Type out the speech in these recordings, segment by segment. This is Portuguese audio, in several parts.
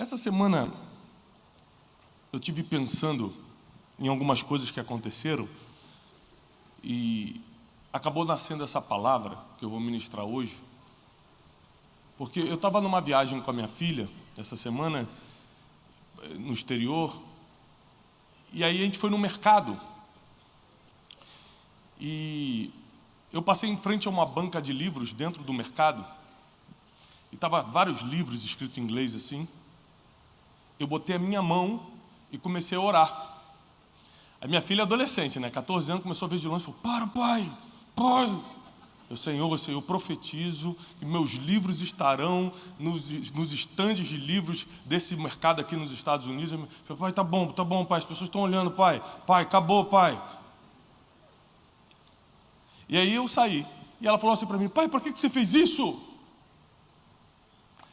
Essa semana eu tive pensando em algumas coisas que aconteceram e acabou nascendo essa palavra que eu vou ministrar hoje, porque eu estava numa viagem com a minha filha essa semana no exterior, e aí a gente foi no mercado e eu passei em frente a uma banca de livros dentro do mercado e estava vários livros escritos em inglês assim. Eu botei a minha mão e comecei a orar. A minha filha é adolescente, 14 anos, começou a ver de longe e falou: pai. Senhor, eu profetizo que meus livros estarão nos estandes de livros desse mercado aqui nos Estados Unidos. Eu falei: pai, tá bom, pai, as pessoas estão olhando, pai, acabou, pai. E aí eu saí, e ela falou assim para mim: pai, por que você fez isso?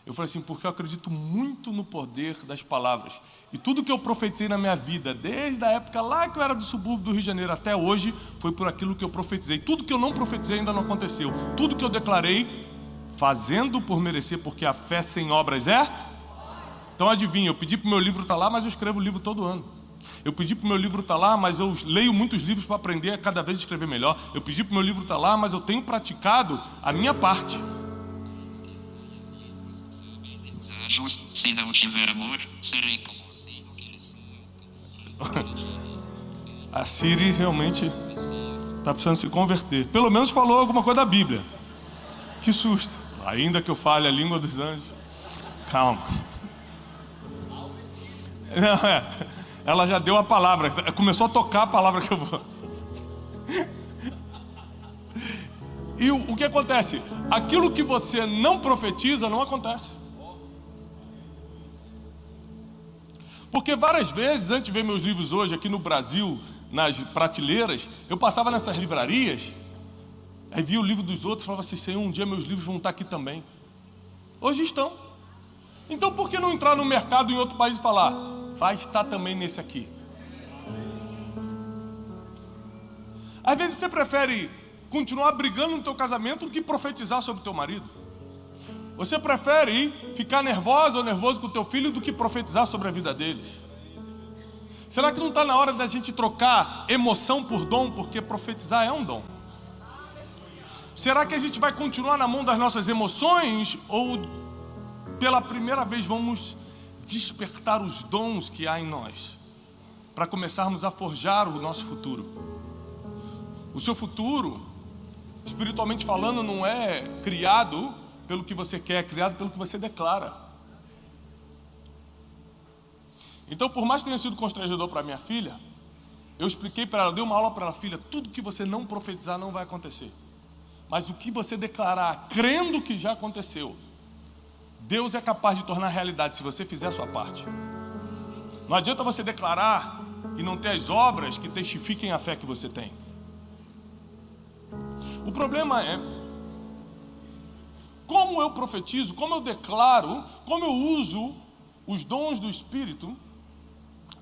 Eu falei assim: porque eu acredito muito no poder das palavras. E tudo que eu profetizei na minha vida, desde a época lá que eu era do subúrbio do Rio de Janeiro até hoje, foi por aquilo que eu profetizei. Tudo que eu não profetizei ainda não aconteceu. Tudo que eu declarei, fazendo por merecer, porque a fé sem obras é? Então adivinha, eu pedi para o meu livro estar lá, mas eu escrevo o livro todo ano. Eu pedi para o meu livro estar lá, mas eu leio muitos livros para aprender a cada vez escrever melhor. Eu pedi para o meu livro estar lá, mas eu tenho praticado a minha parte. Se não tiver amor, serei como A Siri realmente está precisando se converter. Pelo menos falou alguma coisa da Bíblia. Que susto. Ainda que eu fale a língua dos anjos. Calma. Ela já deu a palavra. Começou a tocar a palavra que eu vou. E o que acontece? Aquilo que você não profetiza não acontece. Porque várias vezes, antes de ver meus livros hoje aqui no Brasil, nas prateleiras, eu passava nessas livrarias, aí via o livro dos outros e falava assim: Senhor, um dia meus livros vão estar aqui também. Hoje estão. Então por que não entrar no mercado em outro país e falar: vai estar também nesse aqui? Às vezes você prefere continuar brigando no teu casamento do que profetizar sobre o teu marido. Você prefere ficar nervosa ou nervoso com o teu filho do que profetizar sobre a vida deles? Será que não está na hora da gente trocar emoção por dom, porque profetizar é um dom? Será que a gente vai continuar na mão das nossas emoções ou pela primeira vez vamos despertar os dons que há em nós para começarmos a forjar o nosso futuro? O seu futuro, espiritualmente falando, não é criado pelo que você quer, é criado pelo que você declara. Então, por mais que tenha sido constrangedor para minha filha, eu expliquei para ela, dei uma aula para ela: filha, tudo que você não profetizar não vai acontecer. Mas o que você declarar, crendo que já aconteceu, Deus é capaz de tornar realidade se você fizer a sua parte. Não adianta você declarar e não ter as obras que testifiquem a fé que você tem. O problema é como eu profetizo, como eu declaro, como eu uso os dons do Espírito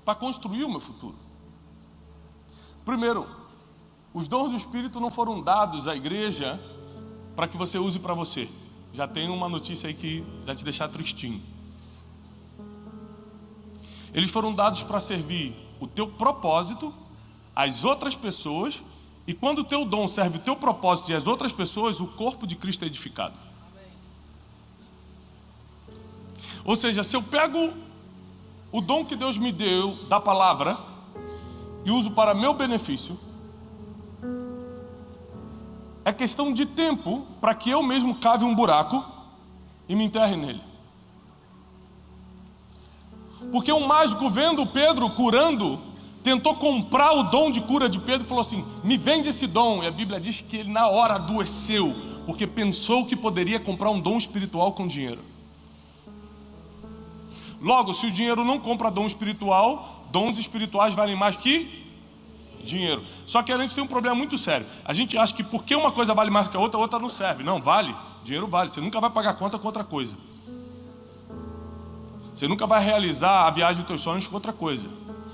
para construir o meu futuro. Primeiro, os dons do Espírito não foram dados à igreja para que você use para você. Já tem uma notícia aí que vai te deixar tristinho. Eles foram dados para servir o teu propósito, as outras pessoas, e quando o teu dom serve o teu propósito e as outras pessoas, o corpo de Cristo é edificado. Ou seja, se eu pego o dom que Deus me deu da palavra e uso para meu benefício, é questão de tempo para que eu mesmo cave um buraco e me enterre nele. Porque um mágico, vendo Pedro curando, tentou comprar o dom de cura de Pedro e falou assim: me vende esse dom. E a Bíblia diz que ele na hora adoeceu, porque pensou que poderia comprar um dom espiritual com dinheiro. Logo, se o dinheiro não compra dom espiritual, dons espirituais valem mais que dinheiro. Só que a gente tem um problema muito sério. A gente acha que porque uma coisa vale mais que a outra não serve. Não, vale. Dinheiro vale. Você nunca vai pagar conta com outra coisa. Você nunca vai realizar a viagem dos teus sonhos com outra coisa.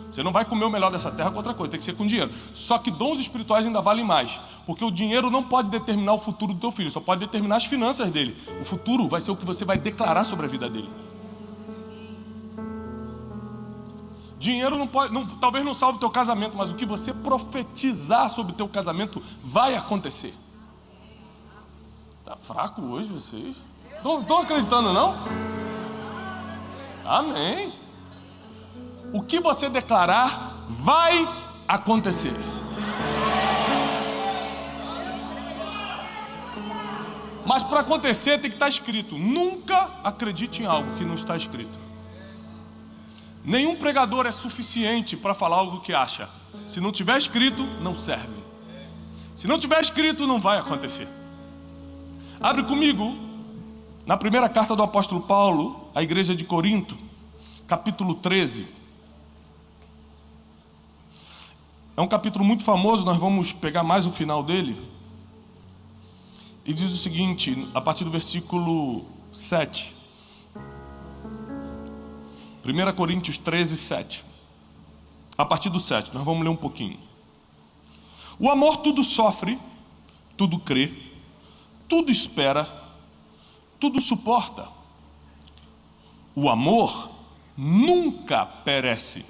Você não vai comer o melhor dessa terra com outra coisa. Tem que ser com dinheiro. Só que dons espirituais ainda valem mais. Porque o dinheiro não pode determinar o futuro do teu filho. Só pode determinar as finanças dele. O futuro vai ser o que você vai declarar sobre a vida dele. Dinheiro não pode, talvez não salve o teu casamento, mas o que você profetizar sobre o teu casamento vai acontecer. Tá fraco hoje vocês? Estão acreditando não? Amém. O que você declarar vai acontecer. Mas para acontecer tem que estar escrito. Nunca acredite em algo que não está escrito. Nenhum pregador é suficiente para falar algo que acha. Se não tiver escrito, não serve. Se não tiver escrito, não vai acontecer. Abre comigo na primeira carta do apóstolo Paulo à igreja de Corinto, capítulo 13. É um capítulo muito famoso, nós vamos pegar mais o final dele. E diz o seguinte, a partir do versículo 7. 1 Coríntios 13, 7. A partir do 7, nós vamos ler um pouquinho. O amor tudo sofre, tudo crê, tudo espera, tudo suporta. O amor nunca perece.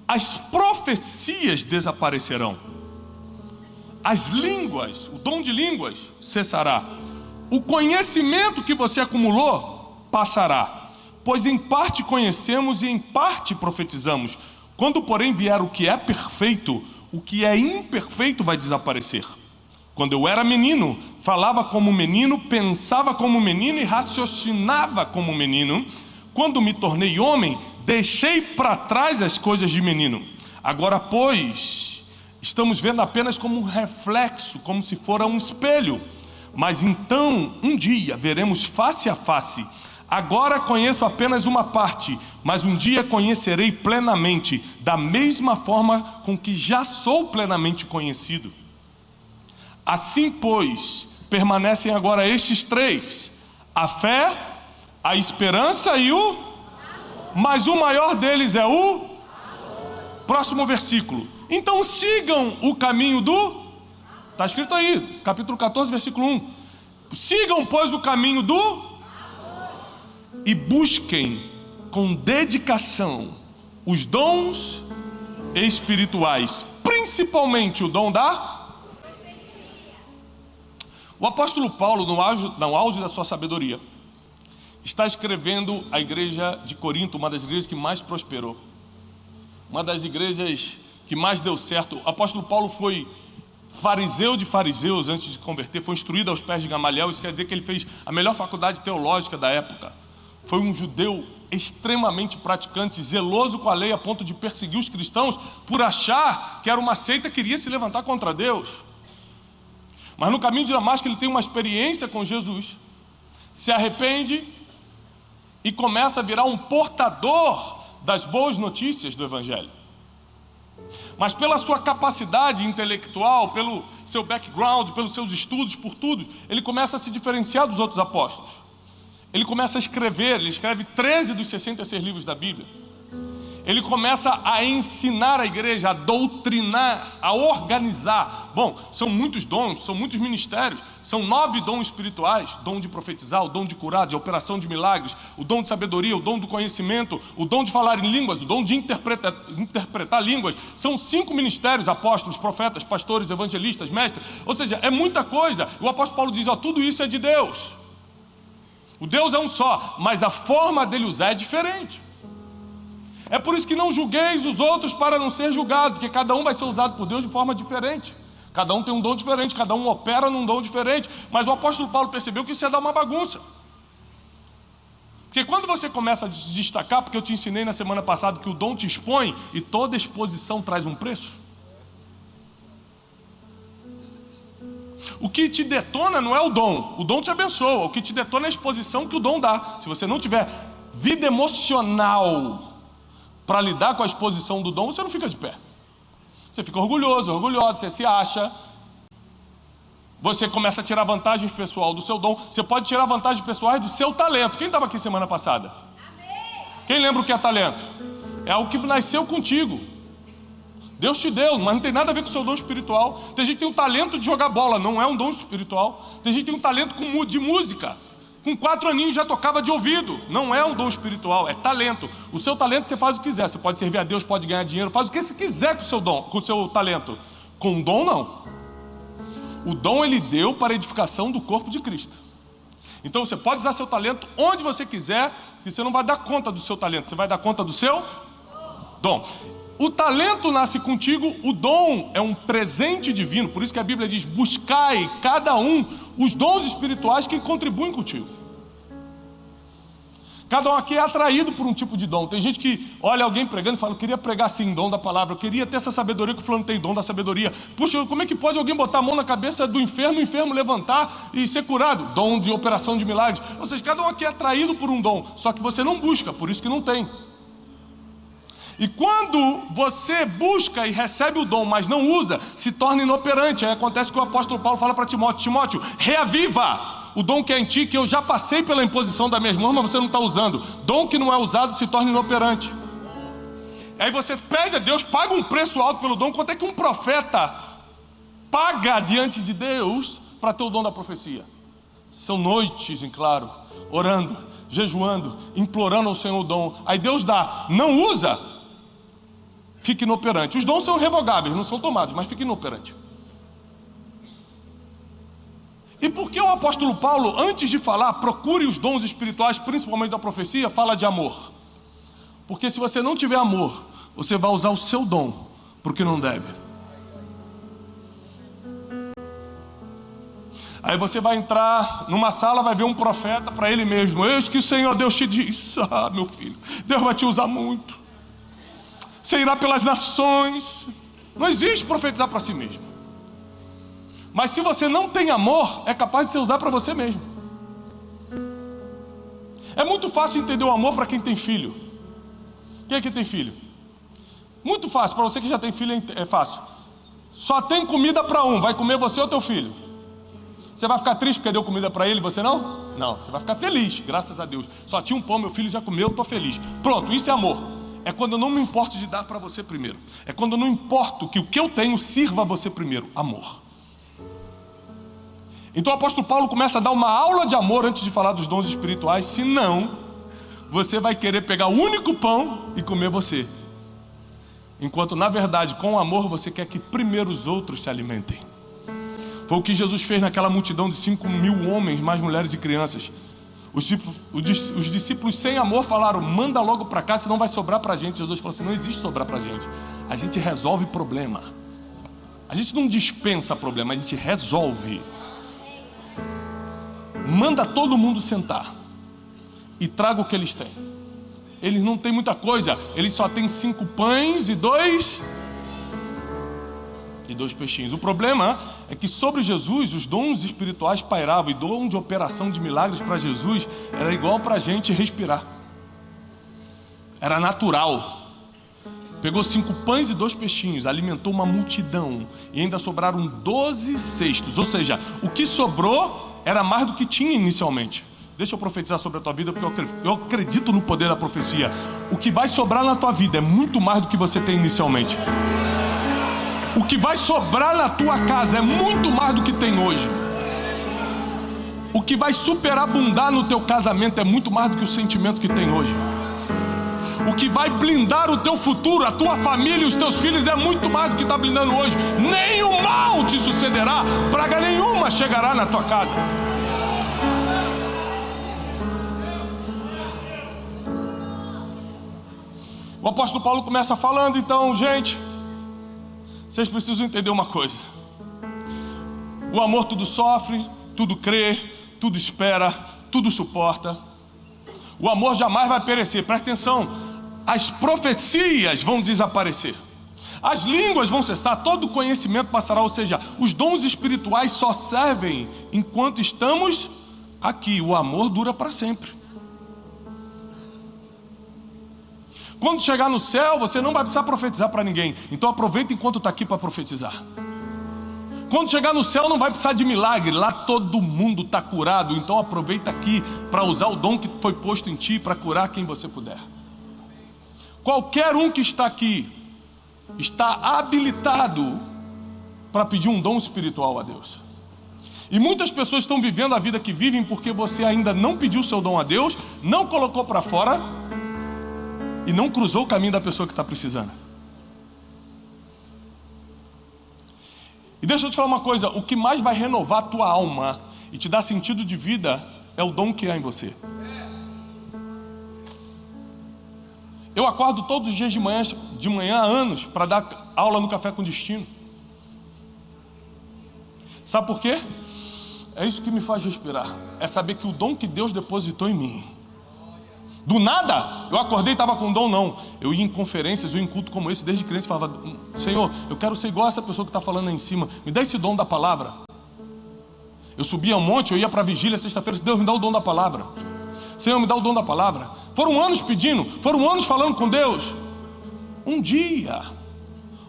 As profecias desaparecerão. As línguas, o dom de línguas cessará. O conhecimento que você acumulou passará. Pois em parte conhecemos e em parte profetizamos. Quando, porém, vier o que é perfeito, o que é imperfeito vai desaparecer. Quando eu era menino, falava como menino, pensava como menino e raciocinava como menino. Quando me tornei homem, deixei para trás as coisas de menino. Agora, pois, estamos vendo apenas como um reflexo, como se fora um espelho. Mas então, um dia, veremos face a face. Agora conheço apenas uma parte, mas um dia conhecerei plenamente, da mesma forma com que já sou plenamente conhecido. Assim, pois, permanecem agora estes três: a fé, a esperança e o... Mas o maior deles é o... Próximo versículo. Então sigam o caminho do... Está escrito aí, capítulo 14, versículo 1. Sigam, pois, o caminho do... E busquem com dedicação os dons espirituais, principalmente o dom da... O apóstolo Paulo, no auge da sua sabedoria, está escrevendo a igreja de Corinto, uma das igrejas que mais prosperou, uma das igrejas que mais deu certo. O apóstolo Paulo foi fariseu de fariseus antes de se converter, foi instruído aos pés de Gamaliel. Isso quer dizer que ele fez a melhor faculdade teológica da época. Foi um judeu extremamente praticante, zeloso com a lei, a ponto de perseguir os cristãos por achar que era uma seita que iria se levantar contra Deus. Mas no caminho de Damasco ele tem uma experiência com Jesus, se arrepende e começa a virar um portador das boas notícias do Evangelho. Mas pela sua capacidade intelectual, pelo seu background, pelos seus estudos, por tudo, ele começa a se diferenciar dos outros apóstolos. Ele começa a escrever, ele escreve 13 dos 66 livros da Bíblia. Ele começa a ensinar a igreja, a doutrinar, a organizar. Bom, são muitos dons, são muitos ministérios. São 9 dons espirituais: dom de profetizar, o dom de curar, de operação de milagres, o dom de sabedoria, o dom do conhecimento, o dom de falar em línguas, o dom de interpretar línguas. São 5 ministérios: apóstolos, profetas, pastores, evangelistas, mestres. Ou seja, é muita coisa. O apóstolo Paulo diz, tudo isso é de Deus. O Deus é um só, mas a forma dele usar é diferente. É por isso que não julgueis os outros para não ser julgado, porque cada um vai ser usado por Deus de forma diferente. Cada um tem um dom diferente, cada um opera num dom diferente. Mas o apóstolo Paulo percebeu que isso ia dar uma bagunça. Porque quando você começa a se destacar, porque eu te ensinei na semana passada que o dom te expõe e toda exposição traz um preço. O que te detona não é o dom te abençoa. O que te detona é a exposição que o dom dá. Se você não tiver vida emocional para lidar com a exposição do dom, você não fica de pé. Você fica orgulhoso, orgulhosa, você se acha. Você começa a tirar vantagens pessoal do seu dom. Você pode tirar vantagens pessoais do seu talento. Quem estava aqui semana passada? Quem lembra o que é talento? É algo que nasceu contigo. Deus te deu, mas não tem nada a ver com o seu dom espiritual. Tem gente que tem um talento de jogar bola, não é um dom espiritual. Tem gente que tem um talento de música, Com 4 aninhos já tocava de ouvido. Não é um dom espiritual, é talento. O seu talento você faz o que quiser. Você pode servir a Deus, pode ganhar dinheiro, faz o que você quiser com o seu dom, com o seu talento. Com o dom, não. O dom ele deu para a edificação do corpo de Cristo. Então você pode usar seu talento onde você quiser, que você não vai dar conta do seu talento, você vai dar conta do seu dom. O talento nasce contigo, o dom é um presente divino. Por isso que a Bíblia diz: buscai cada um os dons espirituais que contribuem contigo. Cada um aqui é atraído por um tipo de dom. Tem gente que olha alguém pregando e fala: eu queria pregar assim, dom da palavra, eu queria ter essa sabedoria que o fulano tem, dom da sabedoria. Puxa, como é que pode alguém botar a mão na cabeça do enfermo, o enfermo levantar e ser curado? Dom de operação de milagres. Ou seja, cada um aqui é atraído por um dom, só que você não busca, por isso que não tem. E quando você busca e recebe o dom, mas não usa, se torna inoperante. Aí acontece que o apóstolo Paulo fala para Timóteo: Timóteo, reaviva o dom que é em ti, que eu já passei pela imposição das minhas mãos, mas você não está usando. Dom que não é usado se torna inoperante. Aí você pede a Deus, paga um preço alto pelo dom. Quanto é que um profeta paga diante de Deus para ter o dom da profecia? São noites em claro, orando, jejuando, implorando ao Senhor o dom. Aí Deus dá, não usa, fica inoperante. Os dons são revogáveis, não são tomados, mas fica inoperante. E por que o apóstolo Paulo, antes de falar, procure os dons espirituais, principalmente da profecia, fala de amor? Porque se você não tiver amor, você vai usar o seu dom porque não deve. Aí você vai entrar numa sala, vai ver um profeta para ele mesmo: eis que o Senhor Deus te diz: ah, meu filho, Deus vai te usar muito. Você irá pelas nações. Não existe profetizar para si mesmo. Mas se você não tem amor, é capaz de você usar para você mesmo. É muito fácil entender o amor para quem tem filho. Quem aqui tem filho? Muito fácil, para você que já tem filho é fácil. Só tem comida para um, vai comer você ou teu filho. Você vai ficar triste porque deu comida para ele e você não? Não, você vai ficar feliz, graças a Deus. Só tinha um pão, meu filho já comeu, eu estou feliz. Pronto, isso é amor. É quando eu não me importo de dar para você primeiro. É quando eu não importo que o que eu tenho sirva a você primeiro. Amor. Então o apóstolo Paulo começa a dar uma aula de amor antes de falar dos dons espirituais. Senão, você vai querer pegar o único pão e comer você. Enquanto na verdade, com amor, você quer que primeiro os outros se alimentem. Foi o que Jesus fez naquela multidão de 5.000 homens, mais mulheres e crianças. Os discípulos sem amor falaram: manda logo para cá, senão vai sobrar para a gente. Jesus falou assim: não existe sobrar para a gente. A gente resolve problema. A gente não dispensa problema, a gente resolve. Manda todo mundo sentar e traga o que eles têm. Eles não têm muita coisa, eles só têm 5 pães e 2 peixinhos. O problema é que sobre Jesus os dons espirituais pairavam, e dom de operação de milagres para Jesus era igual para a gente respirar. Era natural. Pegou 5 pães e 2 peixinhos, alimentou uma multidão e ainda sobraram 12 cestos. Ou seja, o que sobrou era mais do que tinha inicialmente. Deixa eu profetizar sobre a tua vida, porque eu acredito no poder da profecia. O que vai sobrar na tua vida é muito mais do que você tem inicialmente. O que vai sobrar na tua casa é muito mais do que tem hoje. O que vai superabundar no teu casamento é muito mais do que o sentimento que tem hoje. O que vai blindar o teu futuro, a tua família e os teus filhos é muito mais do que está blindando hoje. Nenhum mal te sucederá, praga nenhuma chegará na tua casa. O apóstolo Paulo começa falando: então, gente, vocês precisam entender uma coisa. O amor tudo sofre, tudo crê, tudo espera, tudo suporta. O amor jamais vai perecer. Presta atenção. As profecias vão desaparecer. As línguas vão cessar. Todo o conhecimento passará. Ou seja, os dons espirituais só servem enquanto estamos aqui. O amor dura para sempre. Quando chegar no céu, você não vai precisar profetizar para ninguém. Então aproveita enquanto está aqui para profetizar. Quando chegar no céu, não vai precisar de milagre. Lá todo mundo está curado. Então aproveita aqui para usar o dom que foi posto em ti para curar quem você puder. Qualquer um que está aqui está habilitado para pedir um dom espiritual a Deus. E muitas pessoas estão vivendo a vida que vivem porque você ainda não pediu seu dom a Deus, não colocou para fora e não cruzou o caminho da pessoa que está precisando. E deixa eu te falar uma coisa, o que mais vai renovar a tua alma e te dar sentido de vida é o dom que há em você. Eu acordo todos os dias de manhã há anos para dar aula no Café com Destino. Sabe por quê? É isso que me faz respirar. É saber que o dom que Deus depositou em mim. Do nada, eu acordei e estava com dom, não. Eu ia em conferências, eu ia em culto como esse, desde criança, falava: Senhor, eu quero ser igual a essa pessoa que está falando aí em cima. Me dá esse dom da palavra. Eu subia um monte, eu ia para a vigília sexta-feira. Deus, me dá o dom da palavra. Senhor, me dá o dom da palavra. Foram anos pedindo, foram anos falando com Deus. Um dia,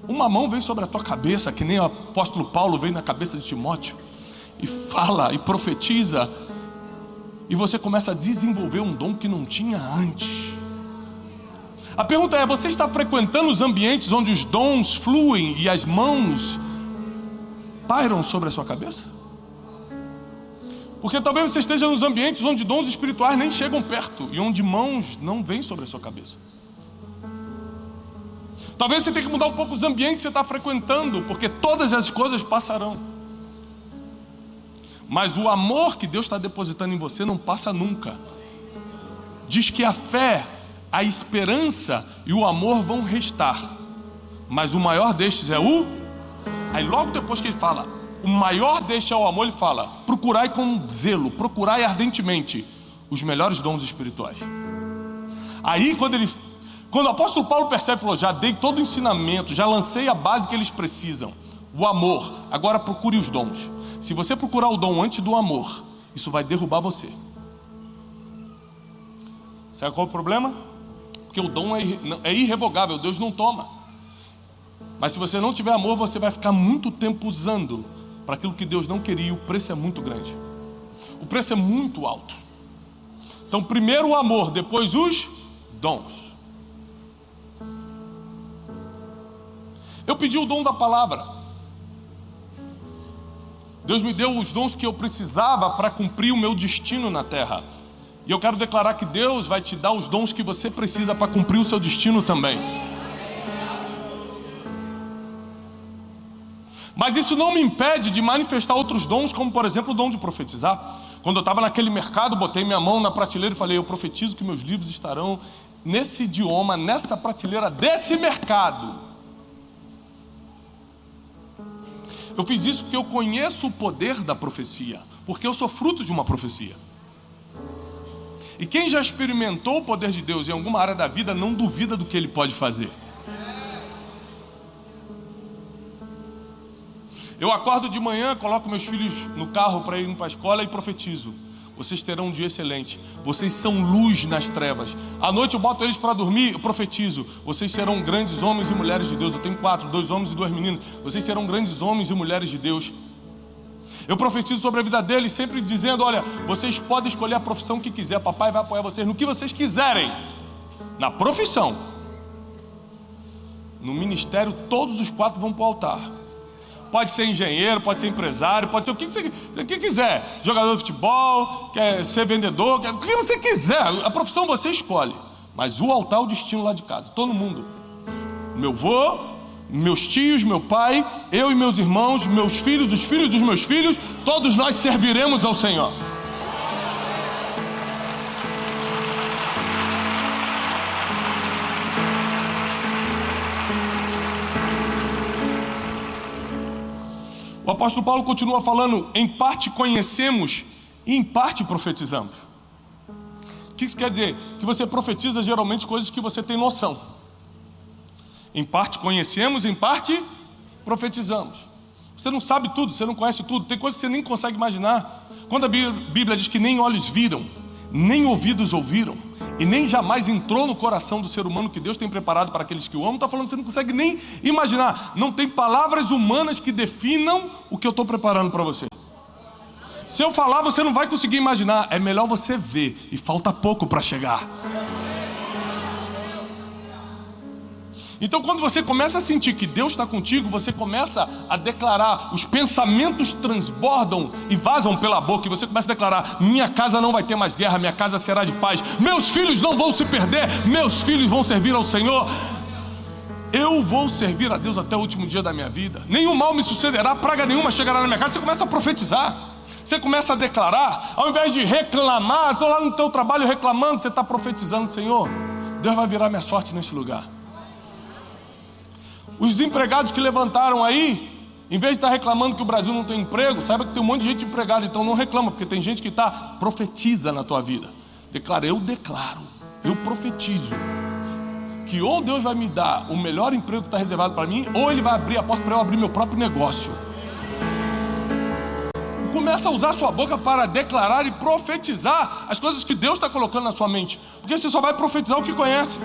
uma mão veio sobre a tua cabeça, que nem o apóstolo Paulo veio na cabeça de Timóteo, e fala, e profetiza, e você começa a desenvolver um dom que não tinha antes. A pergunta é: você está frequentando os ambientes onde os dons fluem e as mãos pairam sobre a sua cabeça? Porque talvez você esteja nos ambientes onde dons espirituais nem chegam perto e onde mãos não vêm sobre a sua cabeça. Talvez você tenha que mudar um pouco os ambientes que você está frequentando, porque todas as coisas passarão. Mas o amor que Deus está depositando em você não passa nunca. Diz que a fé, a esperança e o amor vão restar, mas o maior destes é o... Aí logo depois que ele fala, o maior destes é o amor, ele fala: procurai com zelo, procurai ardentemente os melhores dons espirituais. Aí quando o apóstolo Paulo percebe, falou: já dei todo o ensinamento, já lancei a base que eles precisam, o amor, agora procure os dons. Se você procurar o dom antes do amor, isso vai derrubar você. Sabe qual é o problema? Porque o dom é irrevogável, Deus não toma. Mas se você não tiver amor, você vai ficar muito tempo usando para aquilo que Deus não queria, e o preço é muito grande. O preço é muito alto. Então primeiro o amor, depois os dons. Eu pedi o dom da palavra. Deus me deu os dons que eu precisava para cumprir o meu destino na terra. E eu quero declarar que Deus vai te dar os dons que você precisa para cumprir o seu destino também. Mas isso não me impede de manifestar outros dons, como por exemplo o dom de profetizar. Quando eu estava naquele mercado, botei minha mão na prateleira e falei: eu profetizo que meus livros estarão nesse idioma, nessa prateleira desse mercado. Eu fiz isso porque eu conheço o poder da profecia, porque eu sou fruto de uma profecia. E quem já experimentou o poder de Deus em alguma área da vida não duvida do que Ele pode fazer. Eu acordo de manhã, coloco meus filhos no carro para irem para a escola e profetizo: vocês terão um dia excelente, vocês são luz nas trevas. À noite eu boto eles para dormir, eu profetizo: vocês serão grandes homens e mulheres de Deus. Eu tenho 4, 2 homens e 2 meninas. Vocês serão grandes homens e mulheres de Deus. Eu profetizo sobre a vida deles, sempre dizendo: olha, vocês podem escolher a profissão que quiser, papai vai apoiar vocês no que vocês quiserem, na profissão. No ministério todos os 4 vão para o altar. Pode ser engenheiro, pode ser empresário, pode ser o que você quiser. Jogador de futebol, quer ser vendedor, o que você quiser. A profissão você escolhe. Mas o altar é o destino lá de casa. Todo mundo. Meu avô, meus tios, meu pai, eu e meus irmãos, meus filhos, os filhos dos meus filhos, todos nós serviremos ao Senhor. O apóstolo Paulo continua falando: em parte conhecemos e em parte profetizamos. O que isso quer dizer? Que você profetiza geralmente coisas que você tem noção. Em parte conhecemos, em parte profetizamos. Você não sabe tudo, você não conhece tudo, tem coisas que você nem consegue imaginar. Quando a Bíblia diz que nem olhos viram, nem ouvidos ouviram, e nem jamais entrou no coração do ser humano que Deus tem preparado para aqueles que o amam, está falando que você não consegue nem imaginar. Não tem palavras humanas que definam o que eu estou preparando para você. Se eu falar, você não vai conseguir imaginar. É melhor você ver, e falta pouco para chegar. Então quando você começa a sentir que Deus está contigo, você começa a declarar, os pensamentos transbordam e vazam pela boca, e você começa a declarar: minha casa não vai ter mais guerra, minha casa será de paz, meus filhos não vão se perder, meus filhos vão servir ao Senhor, eu vou servir a Deus até o último dia da minha vida, nenhum mal me sucederá, praga nenhuma chegará na minha casa. Você começa a profetizar, você começa a declarar, ao invés de reclamar, estou lá no teu trabalho reclamando, você está profetizando: Senhor, Deus vai virar minha sorte nesse lugar. Os desempregados que levantaram aí, em vez de estar reclamando que o Brasil não tem emprego, saiba que tem um monte de gente empregada, então não reclama, porque tem gente que profetiza na tua vida. Declara: eu declaro, eu profetizo, que ou Deus vai me dar o melhor emprego que está reservado para mim, ou Ele vai abrir a porta para eu abrir meu próprio negócio. Começa a usar a sua boca para declarar e profetizar as coisas que Deus está colocando na sua mente, porque você só vai profetizar o que conhece.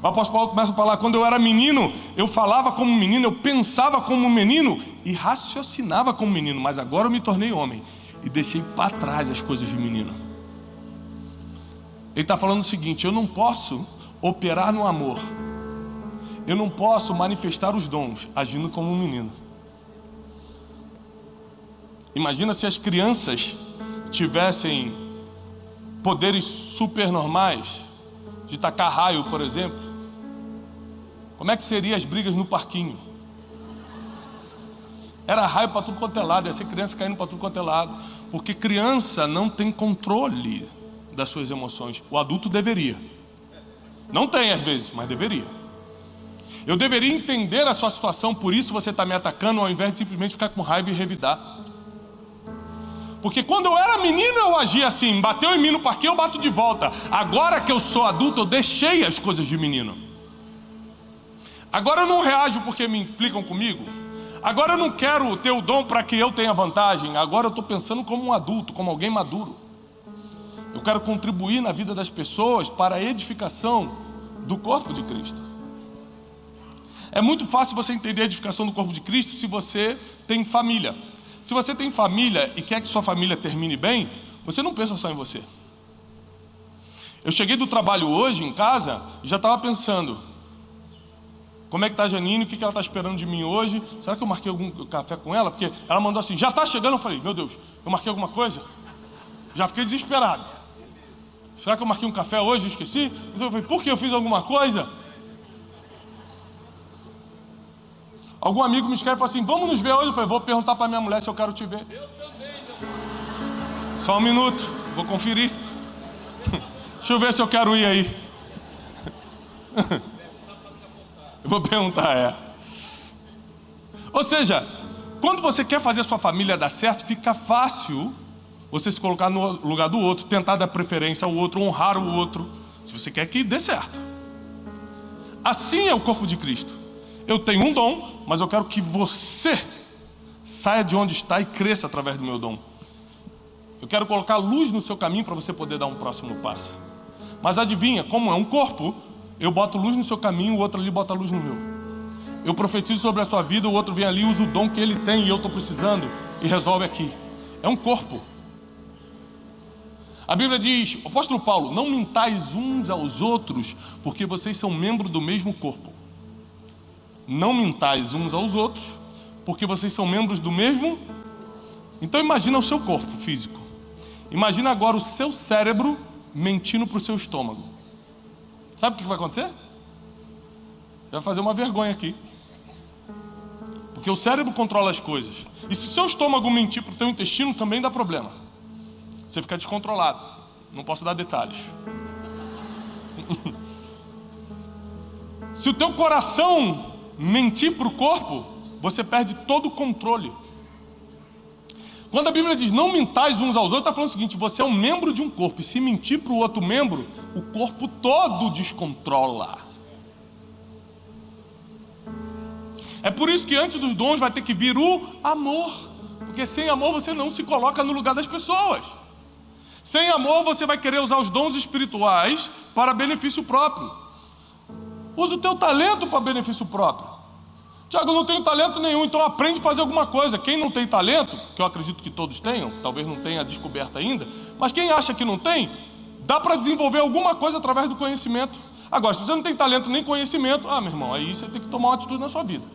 O apóstolo Paulo começa a falar: quando eu era menino, eu falava como menino, eu pensava como menino e raciocinava como menino, mas agora eu me tornei homem e deixei para trás as coisas de menino. Ele está falando o seguinte: eu não posso operar no amor, eu não posso manifestar os dons agindo como um menino. Imagina se as crianças tivessem poderes supernormais, de tacar raio, por exemplo. Como é que seriam as brigas no parquinho? Era raio para tudo quanto é lado, ia ser criança caindo para tudo quanto é lado, porque criança não tem controle das suas emoções. O adulto deveria. Não tem às vezes, mas deveria. Eu deveria entender a sua situação, por isso você está me atacando, ao invés de simplesmente ficar com raiva e revidar. Porque quando eu era menino eu agia assim: bateu em mim no parquinho, eu bato de volta. Agora que eu sou adulto, eu deixei as coisas de menino. Agora eu não reajo porque me implicam comigo. Agora eu não quero ter o dom para que eu tenha vantagem. Agora eu estou pensando como um adulto, como alguém maduro. Eu quero contribuir na vida das pessoas para a edificação do corpo de Cristo. É muito fácil você entender a edificação do corpo de Cristo se você tem família. Se você tem família e quer que sua família termine bem, você não pensa só em você. Eu cheguei do trabalho hoje em casa e já estava pensando: como é que está a Janine, o que ela está esperando de mim hoje? Será que eu marquei algum café com ela? Porque ela mandou assim: já está chegando. Eu falei: meu Deus, eu marquei alguma coisa? Já fiquei desesperado. Será que eu marquei um café hoje e esqueci? Então eu falei: por que eu fiz alguma coisa? Algum amigo me escreve e fala assim: vamos nos ver hoje? Eu falei: vou perguntar para minha mulher se eu quero te ver. Eu também, meu. Só um minuto, vou conferir. Deixa eu ver se eu quero ir aí. Eu vou perguntar, Ou seja, quando você quer fazer a sua família dar certo, fica fácil você se colocar no lugar do outro, tentar dar preferência ao outro, honrar o outro, se você quer que dê certo. Assim é o corpo de Cristo. Eu tenho um dom, mas eu quero que você saia de onde está e cresça através do meu dom. Eu quero colocar luz no seu caminho para você poder dar um próximo passo. Mas adivinha, como é um corpo, eu boto luz no seu caminho, o outro ali bota luz no meu. Eu profetizo sobre a sua vida, o outro vem ali, usa o dom que ele tem e eu estou precisando e resolve aqui. É um corpo. A Bíblia diz, o apóstolo Paulo: não mintais uns aos outros, porque vocês são membros do mesmo corpo. Não mintais uns aos outros, porque vocês são membros do mesmo. Então imagina o seu corpo físico. Imagina agora o seu cérebro mentindo para o seu estômago. Sabe o que vai acontecer? Você vai fazer uma vergonha aqui. Porque o cérebro controla as coisas. E se seu estômago mentir para o teu intestino, também dá problema. Você fica descontrolado. Não posso dar detalhes. Se o teu coração mentir para o corpo, você perde todo o controle. Quando a Bíblia diz não mintais uns aos outros, está falando o seguinte: você é um membro de um corpo, e se mentir para o outro membro, o corpo todo descontrola. É por isso que antes dos dons vai ter que vir o amor, porque sem amor você não se coloca no lugar das pessoas. Sem amor você vai querer usar os dons espirituais para benefício próprio. Usa o teu talento para benefício próprio. Tiago, eu não tenho talento nenhum, então aprende a fazer alguma coisa. Quem não tem talento, que eu acredito que todos tenham, talvez não tenha descoberto ainda, mas quem acha que não tem, dá para desenvolver alguma coisa através do conhecimento. Agora, se você não tem talento nem conhecimento, meu irmão, aí você tem que tomar uma atitude na sua vida.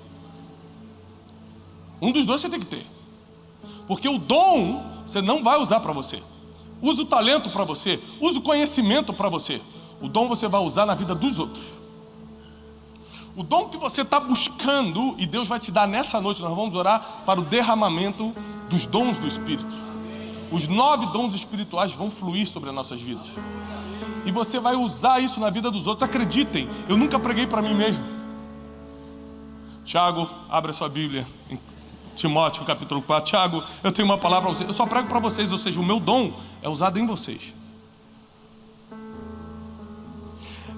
Um dos dois você tem que ter. Porque o dom você não vai usar para você. Usa o talento para você, usa o conhecimento para você. O dom você vai usar na vida dos outros. O dom que você está buscando, e Deus vai te dar nessa noite, nós vamos orar para o derramamento dos dons do Espírito. Os 9 dons espirituais vão fluir sobre as nossas vidas. E você vai usar isso na vida dos outros. Acreditem, eu nunca preguei para mim mesmo. Tiago, abre a sua Bíblia em Timóteo capítulo 4. Tiago, eu tenho uma palavra para vocês. Eu só prego para vocês, ou seja, o meu dom é usado em vocês.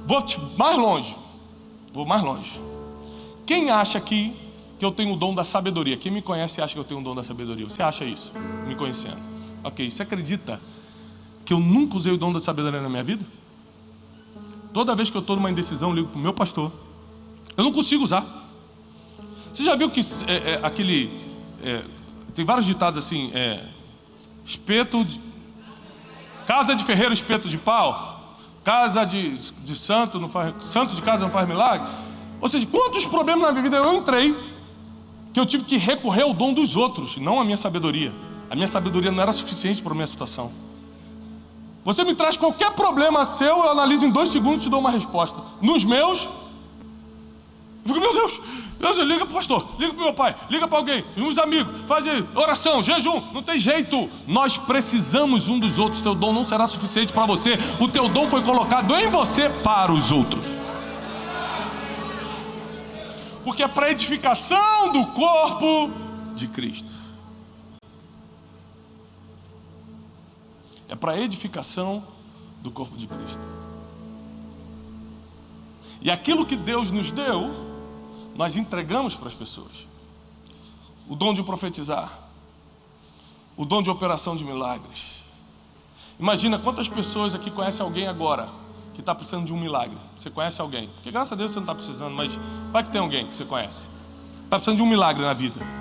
Vou mais longe. Quem acha aqui que eu tenho o dom da sabedoria? Quem me conhece acha que eu tenho o dom da sabedoria. Você acha isso, me conhecendo? Ok, você acredita que eu nunca usei o dom da sabedoria na minha vida? Toda vez que eu estou numa indecisão, eu ligo para o meu pastor. Eu não consigo usar. Você já viu que tem vários ditados assim, casa de ferreiro, espeto de pau. Casa de santo, santo de casa não faz milagre. Ou seja, quantos problemas na minha vida eu entrei que eu tive que recorrer ao dom dos outros, não à minha sabedoria. A minha sabedoria não era suficiente para a minha situação. Você me traz qualquer problema seu, eu analiso em 2 segundos e te dou uma resposta. Nos meus, eu fico, meu Deus, liga para o pastor, liga para o meu pai, liga para alguém, uns amigos, faz oração, jejum, não tem jeito. Nós precisamos um dos outros. Teu dom não será suficiente para você. O teu dom foi colocado em você para os outros. Porque é para edificação do corpo de Cristo. É para edificação do corpo de Cristo. E aquilo que Deus nos deu, nós entregamos para as pessoas. O dom de profetizar, o dom de operação de milagres. Imagina quantas pessoas aqui conhecem alguém agora que está precisando de um milagre. Você conhece alguém? Porque graças a Deus você não está precisando, mas vai que tem alguém que você conhece. Está precisando de um milagre na vida.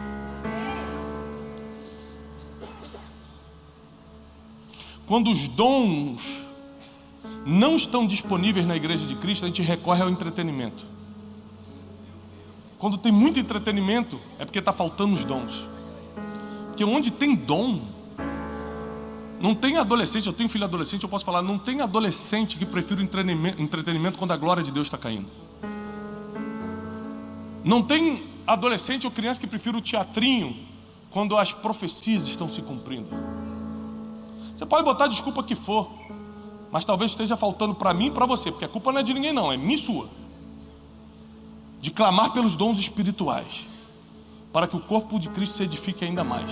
Quando os dons não estão disponíveis na igreja de Cristo, a gente recorre ao entretenimento. Quando tem muito entretenimento, é porque está faltando os dons. Porque onde tem dom, não tem adolescente. Eu tenho filho adolescente, eu posso falar, não tem adolescente que prefira entretenimento quando a glória de Deus está caindo. Não tem adolescente ou criança que prefira o teatrinho quando as profecias estão se cumprindo. Você pode botar a desculpa que for, mas talvez esteja faltando para mim e para você, porque a culpa não é de ninguém não, é minha e sua. De clamar pelos dons espirituais, para que o corpo de Cristo se edifique ainda mais.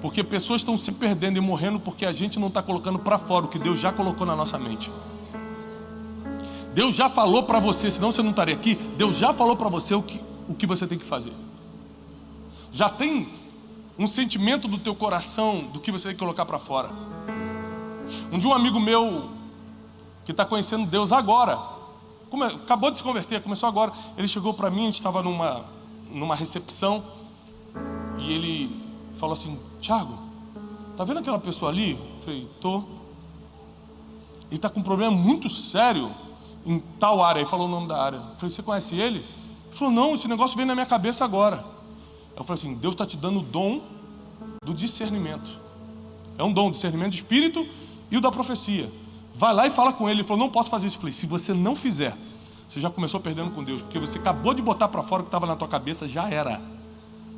Porque pessoas estão se perdendo e morrendo porque a gente não está colocando para fora o que Deus já colocou na nossa mente. Deus já falou para você, senão você não estaria aqui. Deus já falou para você o que você tem que fazer. Já tem um sentimento do teu coração do que você tem que colocar para fora. Um dia um amigo meu que está conhecendo Deus agora, acabou de se converter, começou agora. Ele chegou para mim, a gente estava numa recepção e ele falou assim: Tiago, tá vendo aquela pessoa ali? Eu falei, tô. Ele está com um problema muito sério em tal área. Ele falou o nome da área. Eu falei, você conhece ele? Ele falou, não, esse negócio veio na minha cabeça agora. Eu falei assim, Deus está te dando o dom do discernimento. É um dom, discernimento de espírito e o da profecia. Vai lá e fala com ele. Ele falou, não posso fazer isso. Eu falei, se você não fizer, você já começou perdendo com Deus, porque você acabou de botar para fora o que estava na tua cabeça, já era.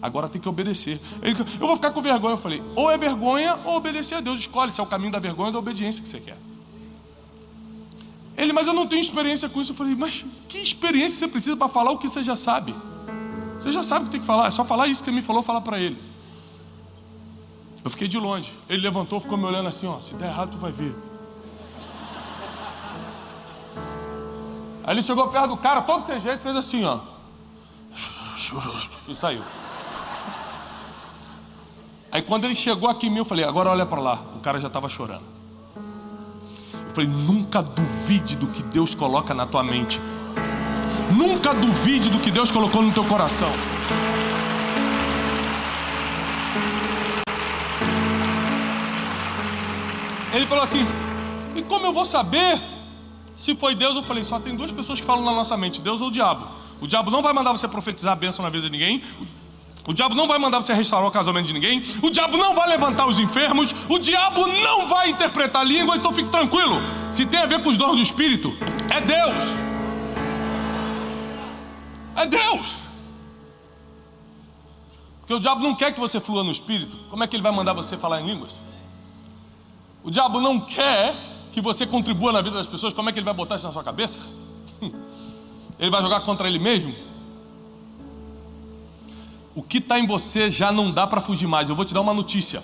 Agora tem que obedecer. Ele, eu vou ficar com vergonha. Eu falei, ou é vergonha ou obedecer a Deus. Escolhe se é o caminho da vergonha ou da obediência que você quer. Ele, mas eu não tenho experiência com isso. Eu falei, mas que experiência você precisa para falar o que você já sabe? Você já sabe o que tem que falar, é só falar isso que ele me falou, falar para ele. Eu fiquei de longe. Ele levantou, ficou me olhando assim, ó, se der errado tu vai ver. Aí ele chegou perto do cara, todo sem jeito, fez assim, ó. E saiu. Aí quando ele chegou aqui em mim, eu falei, agora olha para lá. O cara já estava chorando. Eu falei, nunca duvide do que Deus coloca na tua mente. Nunca duvide do que Deus colocou no teu coração. Ele falou assim, e como eu vou saber Se foi Deus, eu falei, só tem duas pessoas que falam na nossa mente, Deus ou o diabo. O diabo não vai mandar você profetizar a bênção na vida de ninguém. O diabo não vai mandar você restaurar o casamento de ninguém. O diabo não vai levantar os enfermos. O diabo não vai interpretar línguas. Então fique tranquilo. Se tem a ver com os dons do Espírito, é Deus. É Deus. Porque o diabo não quer que você flua no Espírito. Como é que ele vai mandar você falar em línguas? O diabo não quer que você contribua na vida das pessoas. Como é que ele vai botar isso na sua cabeça? Ele vai jogar contra ele mesmo? O que está em você já não dá para fugir mais. Eu vou te dar uma notícia.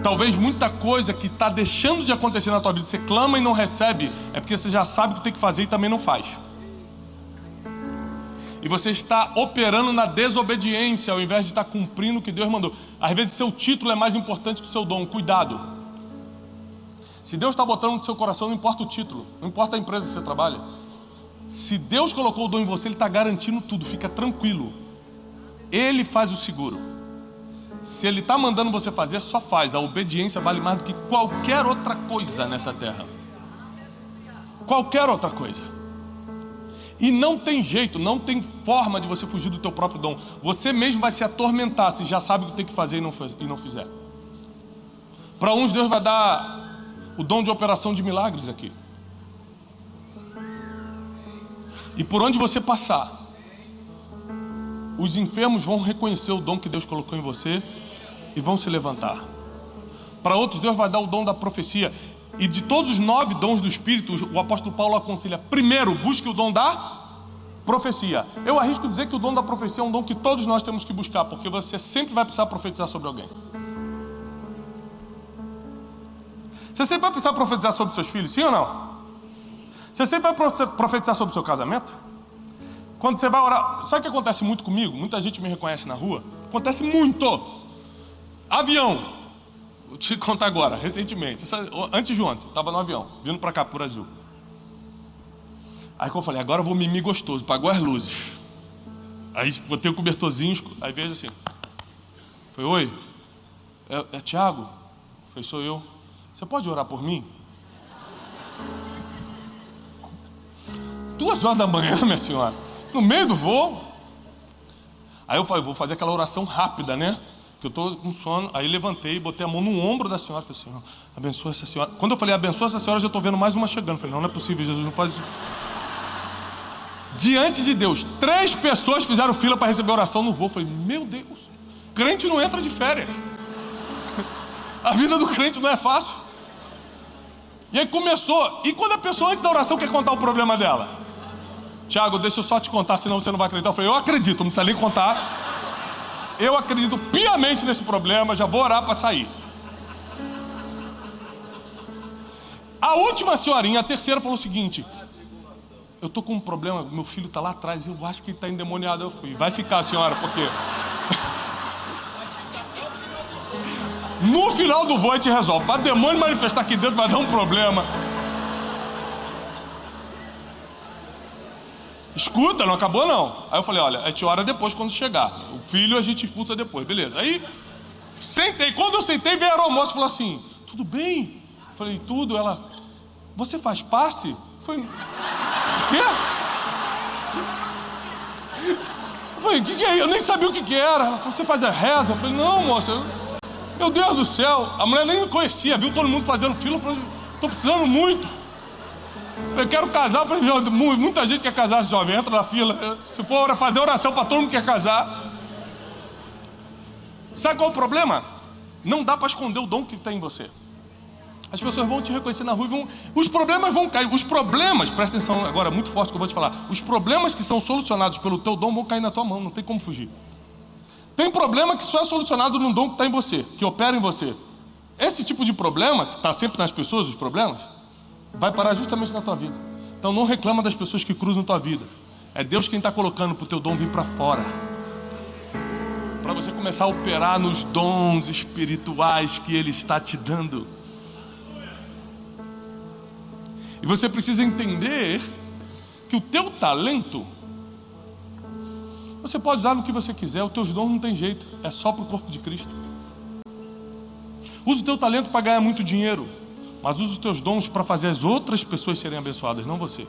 Talvez muita coisa que está deixando de acontecer na tua vida, você clama e não recebe, é porque você já sabe o que tem que fazer e também não faz. E você está operando na desobediência ao invés de estar cumprindo o que Deus mandou. Às vezes seu título é mais importante que o seu dom. Cuidado. Se Deus está botando no seu coração, não importa o título, não importa a empresa que você trabalha. Se Deus colocou o dom em você, Ele está garantindo tudo, fica tranquilo. Ele faz o seguro. Se Ele está mandando você fazer, só faz. A obediência vale mais do que qualquer outra coisa nessa terra. Qualquer outra coisa. E não tem jeito, não tem forma de você fugir do teu próprio dom. Você mesmo vai se atormentar se já sabe o que tem que fazer e não fizer. Para uns Deus vai dar o dom de operação de milagres aqui. E por onde você passar, os enfermos vão reconhecer o dom que Deus colocou em você e vão se levantar. Para outros Deus vai dar o dom da profecia. E de todos os 9 dons do Espírito, o apóstolo Paulo aconselha: primeiro, busque o dom da profecia. Eu arrisco dizer que o dom da profecia é um dom que todos nós temos que buscar, porque você sempre vai precisar profetizar sobre alguém. Você sempre vai precisar profetizar sobre seus filhos, sim ou não? Você sempre vai profetizar sobre o seu casamento? Quando você vai orar, sabe o que acontece muito comigo? Muita gente me reconhece na rua. Acontece muito. Avião. Vou te contar agora, recentemente. Antes de ontem, eu estava no avião, vindo para cá, por Azul. Aí que eu falei, agora eu vou mimir gostoso, apagou as luzes. Aí botei o cobertorzinho, aí vejo assim. Foi, oi? É Tiago? Foi, sou eu. Você pode orar por mim? 2 horas da manhã, minha senhora. No meio do voo. Aí eu falei, vou fazer aquela oração rápida, né? Que eu estou com sono. Aí levantei, botei a mão no ombro da senhora. Falei, Senhor, abençoa essa senhora. Quando eu falei, abençoa essa senhora, eu já estou vendo mais uma chegando. Falei, não é possível, Jesus não faz isso. Diante de Deus, 3 pessoas fizeram fila para receber oração no voo. Falei, meu Deus, crente não entra de férias. A vida do crente não é fácil. E aí começou. E quando a pessoa antes da oração quer contar o problema dela? Tiago, deixa eu só te contar, senão você não vai acreditar. Eu falei, eu acredito, não precisa nem contar. Eu acredito piamente nesse problema, já vou orar para sair. A última senhorinha, a terceira, falou o seguinte: eu estou com um problema, meu filho está lá atrás, eu acho que ele está endemoniado. Eu fui, vai ficar, senhora, porque no final do voo a gente resolve. Para demônio manifestar aqui dentro vai dar um problema. Escuta, não acabou não. Aí eu falei, olha, a gente ora depois quando chegar. O filho a gente expulsa depois, beleza. Aí, sentei. Quando eu sentei, veio a aeromoça e falou assim, tudo bem? Eu falei, tudo. Ela, você faz passe? Eu falei, o quê? Eu falei, o que é isso? Eu nem sabia o que era. Ela falou, você faz a reza? Eu falei, não, moça. Meu Deus do céu. A mulher nem me conhecia, viu todo mundo fazendo fila. Eu falei, estou precisando muito. Eu quero casar. Eu falei, muita gente quer casar, jovem, entra na fila. Se for fazer oração para todo mundo que quer casar. Sabe qual é o problema? Não dá para esconder o dom que tem em você. As pessoas vão te reconhecer na rua e os problemas vão cair. Os problemas, presta atenção agora, muito forte que eu vou te falar. Os problemas que são solucionados pelo teu dom vão cair na tua mão, não tem como fugir. Tem problema que só é solucionado num dom que está em você, que opera em você. Esse tipo de problema, que está sempre nas pessoas, os problemas, vai parar justamente na tua vida. Então não reclama das pessoas que cruzam tua vida. É Deus quem está colocando para o teu dom vir para fora. Para você começar a operar nos dons espirituais que Ele está te dando. E você precisa entender que o teu talento você pode usar no que você quiser. Os teus dons não tem jeito, é só para o corpo de Cristo. Usa o teu talento para ganhar muito dinheiro. Mas usa os teus dons para fazer as outras pessoas serem abençoadas, não você.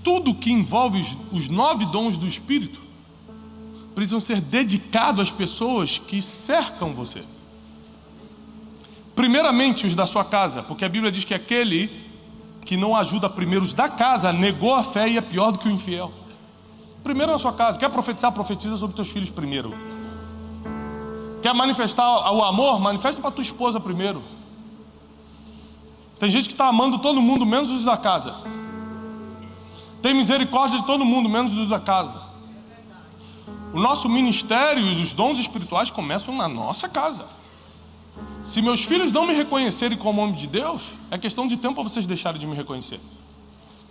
Tudo que envolve os 9 dons do Espírito precisam ser dedicados às pessoas que cercam você. Primeiramente os da sua casa, porque a Bíblia diz que aquele que não ajuda primeiro os da casa negou a fé e é pior do que o infiel. Primeiro na sua casa. Quer profetizar? Profetiza sobre teus filhos primeiro. Quer manifestar o amor? Manifesta para tua esposa primeiro. Tem gente que está amando todo mundo menos os da casa. Tem misericórdia de todo mundo menos os da casa. O nosso ministério e os dons espirituais começam na nossa casa. Se meus filhos não me reconhecerem como homem de Deus, é questão de tempo para vocês deixarem de me reconhecer.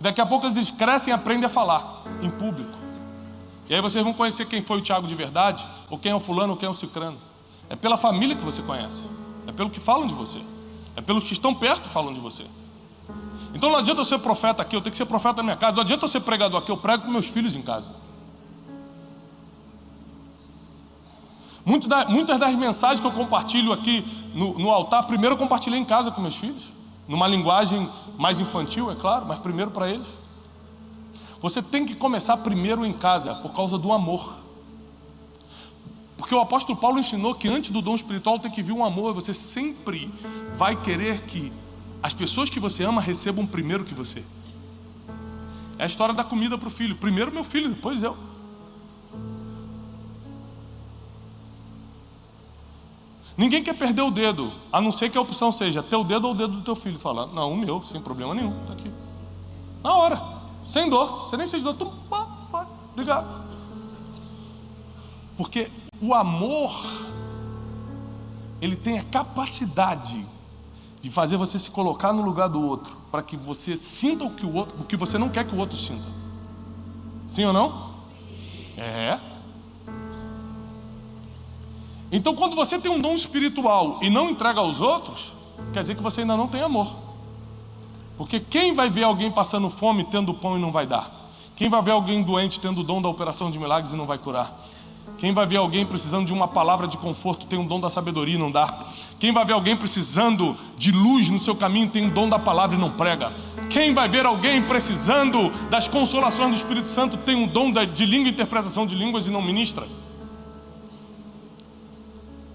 Daqui a pouco eles crescem e aprendem a falar em público. E aí vocês vão conhecer quem foi o Tiago de verdade, ou quem é o fulano, ou quem é o cicrano. É pela família que você conhece. É pelo que falam de você. É pelos que estão perto que falam de você. Então não adianta eu ser profeta aqui, eu tenho que ser profeta na minha casa. Não adianta eu ser pregador aqui, eu prego com meus filhos em casa. Muitas das mensagens que eu compartilho aqui no altar, primeiro eu compartilhei em casa com meus filhos. Numa linguagem mais infantil, é claro, mas primeiro para eles. Você tem que começar primeiro em casa, por causa do amor. Porque o apóstolo Paulo ensinou que antes do dom espiritual tem que vir um amor. Você sempre vai querer que as pessoas que você ama recebam primeiro que você. É a história da comida para o filho. Primeiro meu filho, depois eu. Ninguém quer perder o dedo, a não ser que a opção seja teu dedo ou o dedo do teu filho. Fala, não, o meu, sem problema nenhum, está aqui. Na hora, sem dor, você nem sente dor, tu vai, obrigado. Porque o amor, ele tem a capacidade de fazer você se colocar no lugar do outro, para que você sinta o que você não quer que o outro sinta. Sim ou não? É. Então quando você tem um dom espiritual e não entrega aos outros, quer dizer que você ainda não tem amor. Porque quem vai ver alguém passando fome tendo pão e não vai dar? Quem vai ver alguém doente tendo o dom da operação de milagres e não vai curar? Quem vai ver alguém precisando de uma palavra de conforto, tem um dom da sabedoria e não dá? Quem vai ver alguém precisando de luz no seu caminho, tem um dom da palavra e não prega? Quem vai ver alguém precisando das consolações do Espírito Santo, tem um dom de língua e interpretação de línguas e não ministra?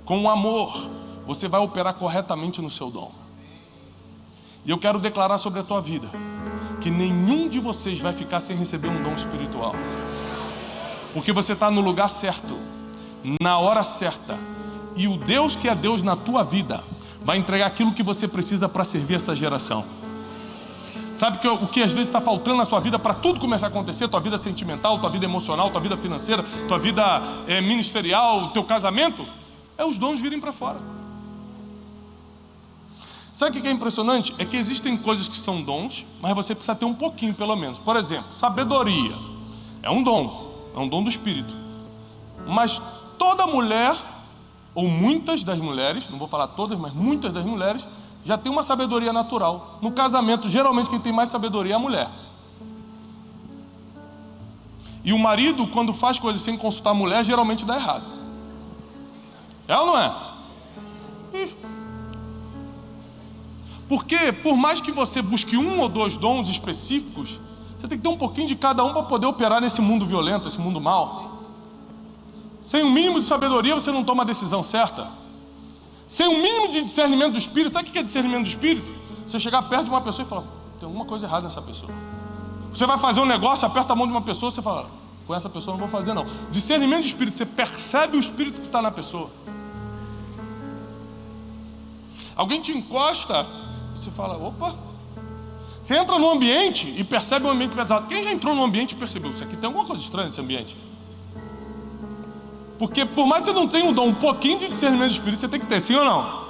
Com o amor, você vai operar corretamente no seu dom. E eu quero declarar sobre a tua vida que nenhum de vocês vai ficar sem receber um dom espiritual. Porque você está no lugar certo, na hora certa. E o Deus que é Deus na tua vida vai entregar aquilo que você precisa para servir essa geração. Sabe o que às vezes está faltando na sua vida para tudo começar a acontecer? Tua vida sentimental, tua vida emocional, tua vida financeira, tua vida ministerial, teu casamento? É os dons virem para fora. Sabe o que é impressionante? É que existem coisas que são dons, mas você precisa ter um pouquinho pelo menos. Por exemplo, sabedoria é um dom do Espírito. Mas toda mulher, ou muitas das mulheres, não vou falar todas, mas muitas das mulheres, já tem uma sabedoria natural. No casamento, geralmente quem tem mais sabedoria é a mulher. E o marido, quando faz coisas sem consultar a mulher, geralmente dá errado. É ou não é? Porque por mais que você busque um ou dois dons específicos, você tem que ter um pouquinho de cada um para poder operar nesse mundo violento, esse mundo mau. Sem um mínimo de sabedoria você não toma a decisão certa. Sem um mínimo de discernimento do Espírito, sabe o que é discernimento do Espírito? Você chegar perto de uma pessoa e falar, tem alguma coisa errada nessa pessoa. Você vai fazer um negócio, aperta a mão de uma pessoa, você fala, com essa pessoa não vou fazer não. Discernimento do Espírito, você percebe o Espírito que está na pessoa. Alguém te encosta, você fala, opa. Você entra no ambiente e percebe um ambiente pesado. Quem já entrou no ambiente e percebeu, isso aqui tem alguma coisa estranha nesse ambiente? Porque por mais que você não tenha um dom, um pouquinho de discernimento do Espírito, você tem que ter, sim ou não?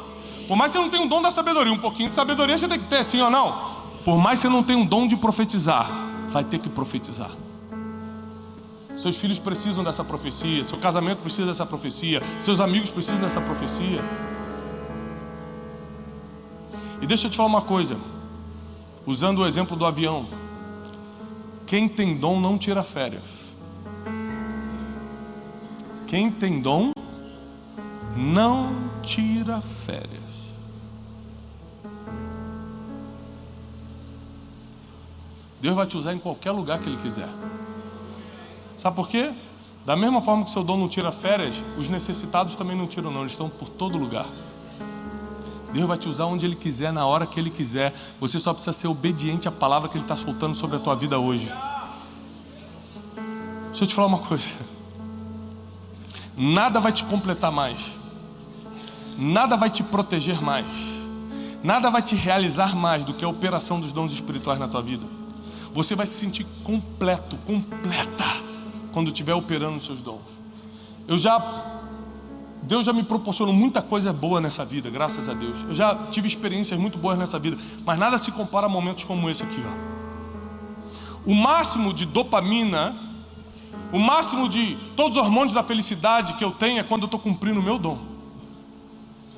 Por mais que você não tenha um dom da sabedoria, um pouquinho de sabedoria você tem que ter, sim ou não? Por mais que você não tenha um dom de profetizar, vai ter que profetizar. Seus filhos precisam dessa profecia, seu casamento precisa dessa profecia, seus amigos precisam dessa profecia. E deixa eu te falar uma coisa, usando o exemplo do avião, quem tem dom não tira férias. Quem tem dom não tira férias. Deus vai te usar em qualquer lugar que Ele quiser. Sabe por quê? Da mesma forma que seu dom não tira férias, os necessitados também não tiram não, eles estão por todo lugar. Deus vai te usar onde Ele quiser, na hora que Ele quiser. Você só precisa ser obediente à palavra que Ele está soltando sobre a tua vida hoje. Deixa eu te falar uma coisa. Nada vai te completar mais. Nada vai te proteger mais. Nada vai te realizar mais do que a operação dos dons espirituais na tua vida. Você vai se sentir completo, completa, quando estiver operando os seus dons. Deus já me proporcionou muita coisa boa nessa vida, graças a Deus. Eu já tive experiências muito boas nessa vida, mas nada se compara a momentos como esse aqui, ó. O máximo de dopamina, o máximo de todos os hormônios da felicidade que eu tenho é quando eu estou cumprindo o meu dom.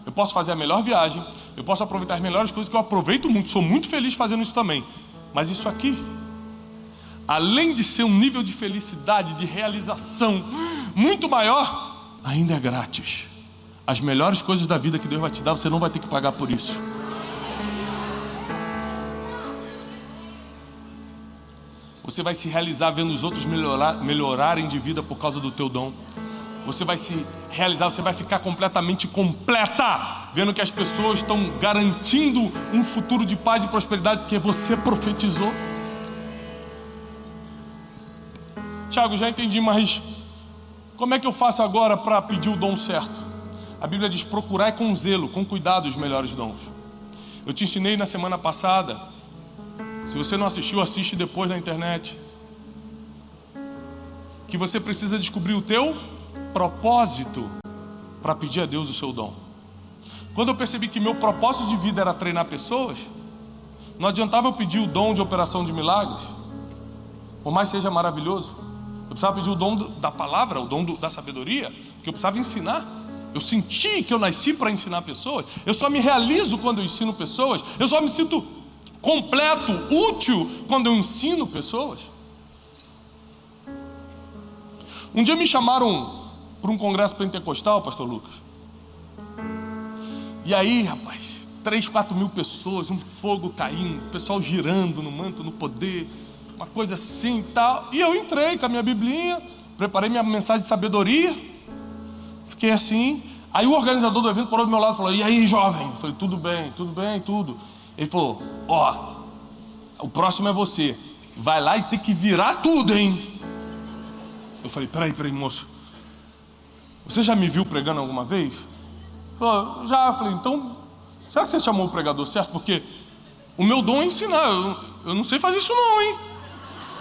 Eu posso fazer a melhor viagem, eu posso aproveitar as melhores coisas, que eu aproveito muito, sou muito feliz fazendo isso também. Mas isso aqui, além de ser um nível de felicidade, de realização muito maior, ainda é grátis. As melhores coisas da vida que Deus vai te dar, você não vai ter que pagar por isso. Você vai se realizar vendo os outros melhorarem de vida por causa do teu dom. Você vai se realizar, você vai ficar completamente completa, vendo que as pessoas estão garantindo um futuro de paz e prosperidade porque você profetizou. Tiago, já entendi, mas como é que eu faço agora para pedir o dom certo? A Bíblia diz: procurai com zelo, com cuidado os melhores dons. Eu te ensinei na semana passada. Se você não assistiu, assiste depois na internet. Que você precisa descobrir o teu propósito para pedir a Deus o seu dom. Quando eu percebi que meu propósito de vida era treinar pessoas, não adiantava eu pedir o dom de operação de milagres, por mais seja maravilhoso. Eu precisava pedir o dom da palavra, o dom da sabedoria, que eu precisava ensinar. Eu senti que eu nasci para ensinar pessoas. Eu só me realizo quando eu ensino pessoas. Eu só me sinto completo, útil, quando eu ensino pessoas. Um dia me chamaram para um congresso pentecostal, pastor Lucas. E aí, rapaz, 3, 4 mil pessoas, um fogo caindo, o pessoal girando no manto, no poder, uma coisa assim e tal. E eu entrei com a minha biblinha, preparei minha mensagem de sabedoria, fiquei assim. Aí o organizador do evento parou do meu lado e falou: e aí, jovem? Eu falei: tudo bem, tudo. Ele falou: ó, o próximo é você, vai lá e tem que virar tudo, hein? Eu falei: peraí, moço, você já me viu pregando alguma vez? Falou: já. Eu falei: então, será que você chamou o pregador certo? Porque o meu dom é ensinar, eu não sei fazer isso não, hein?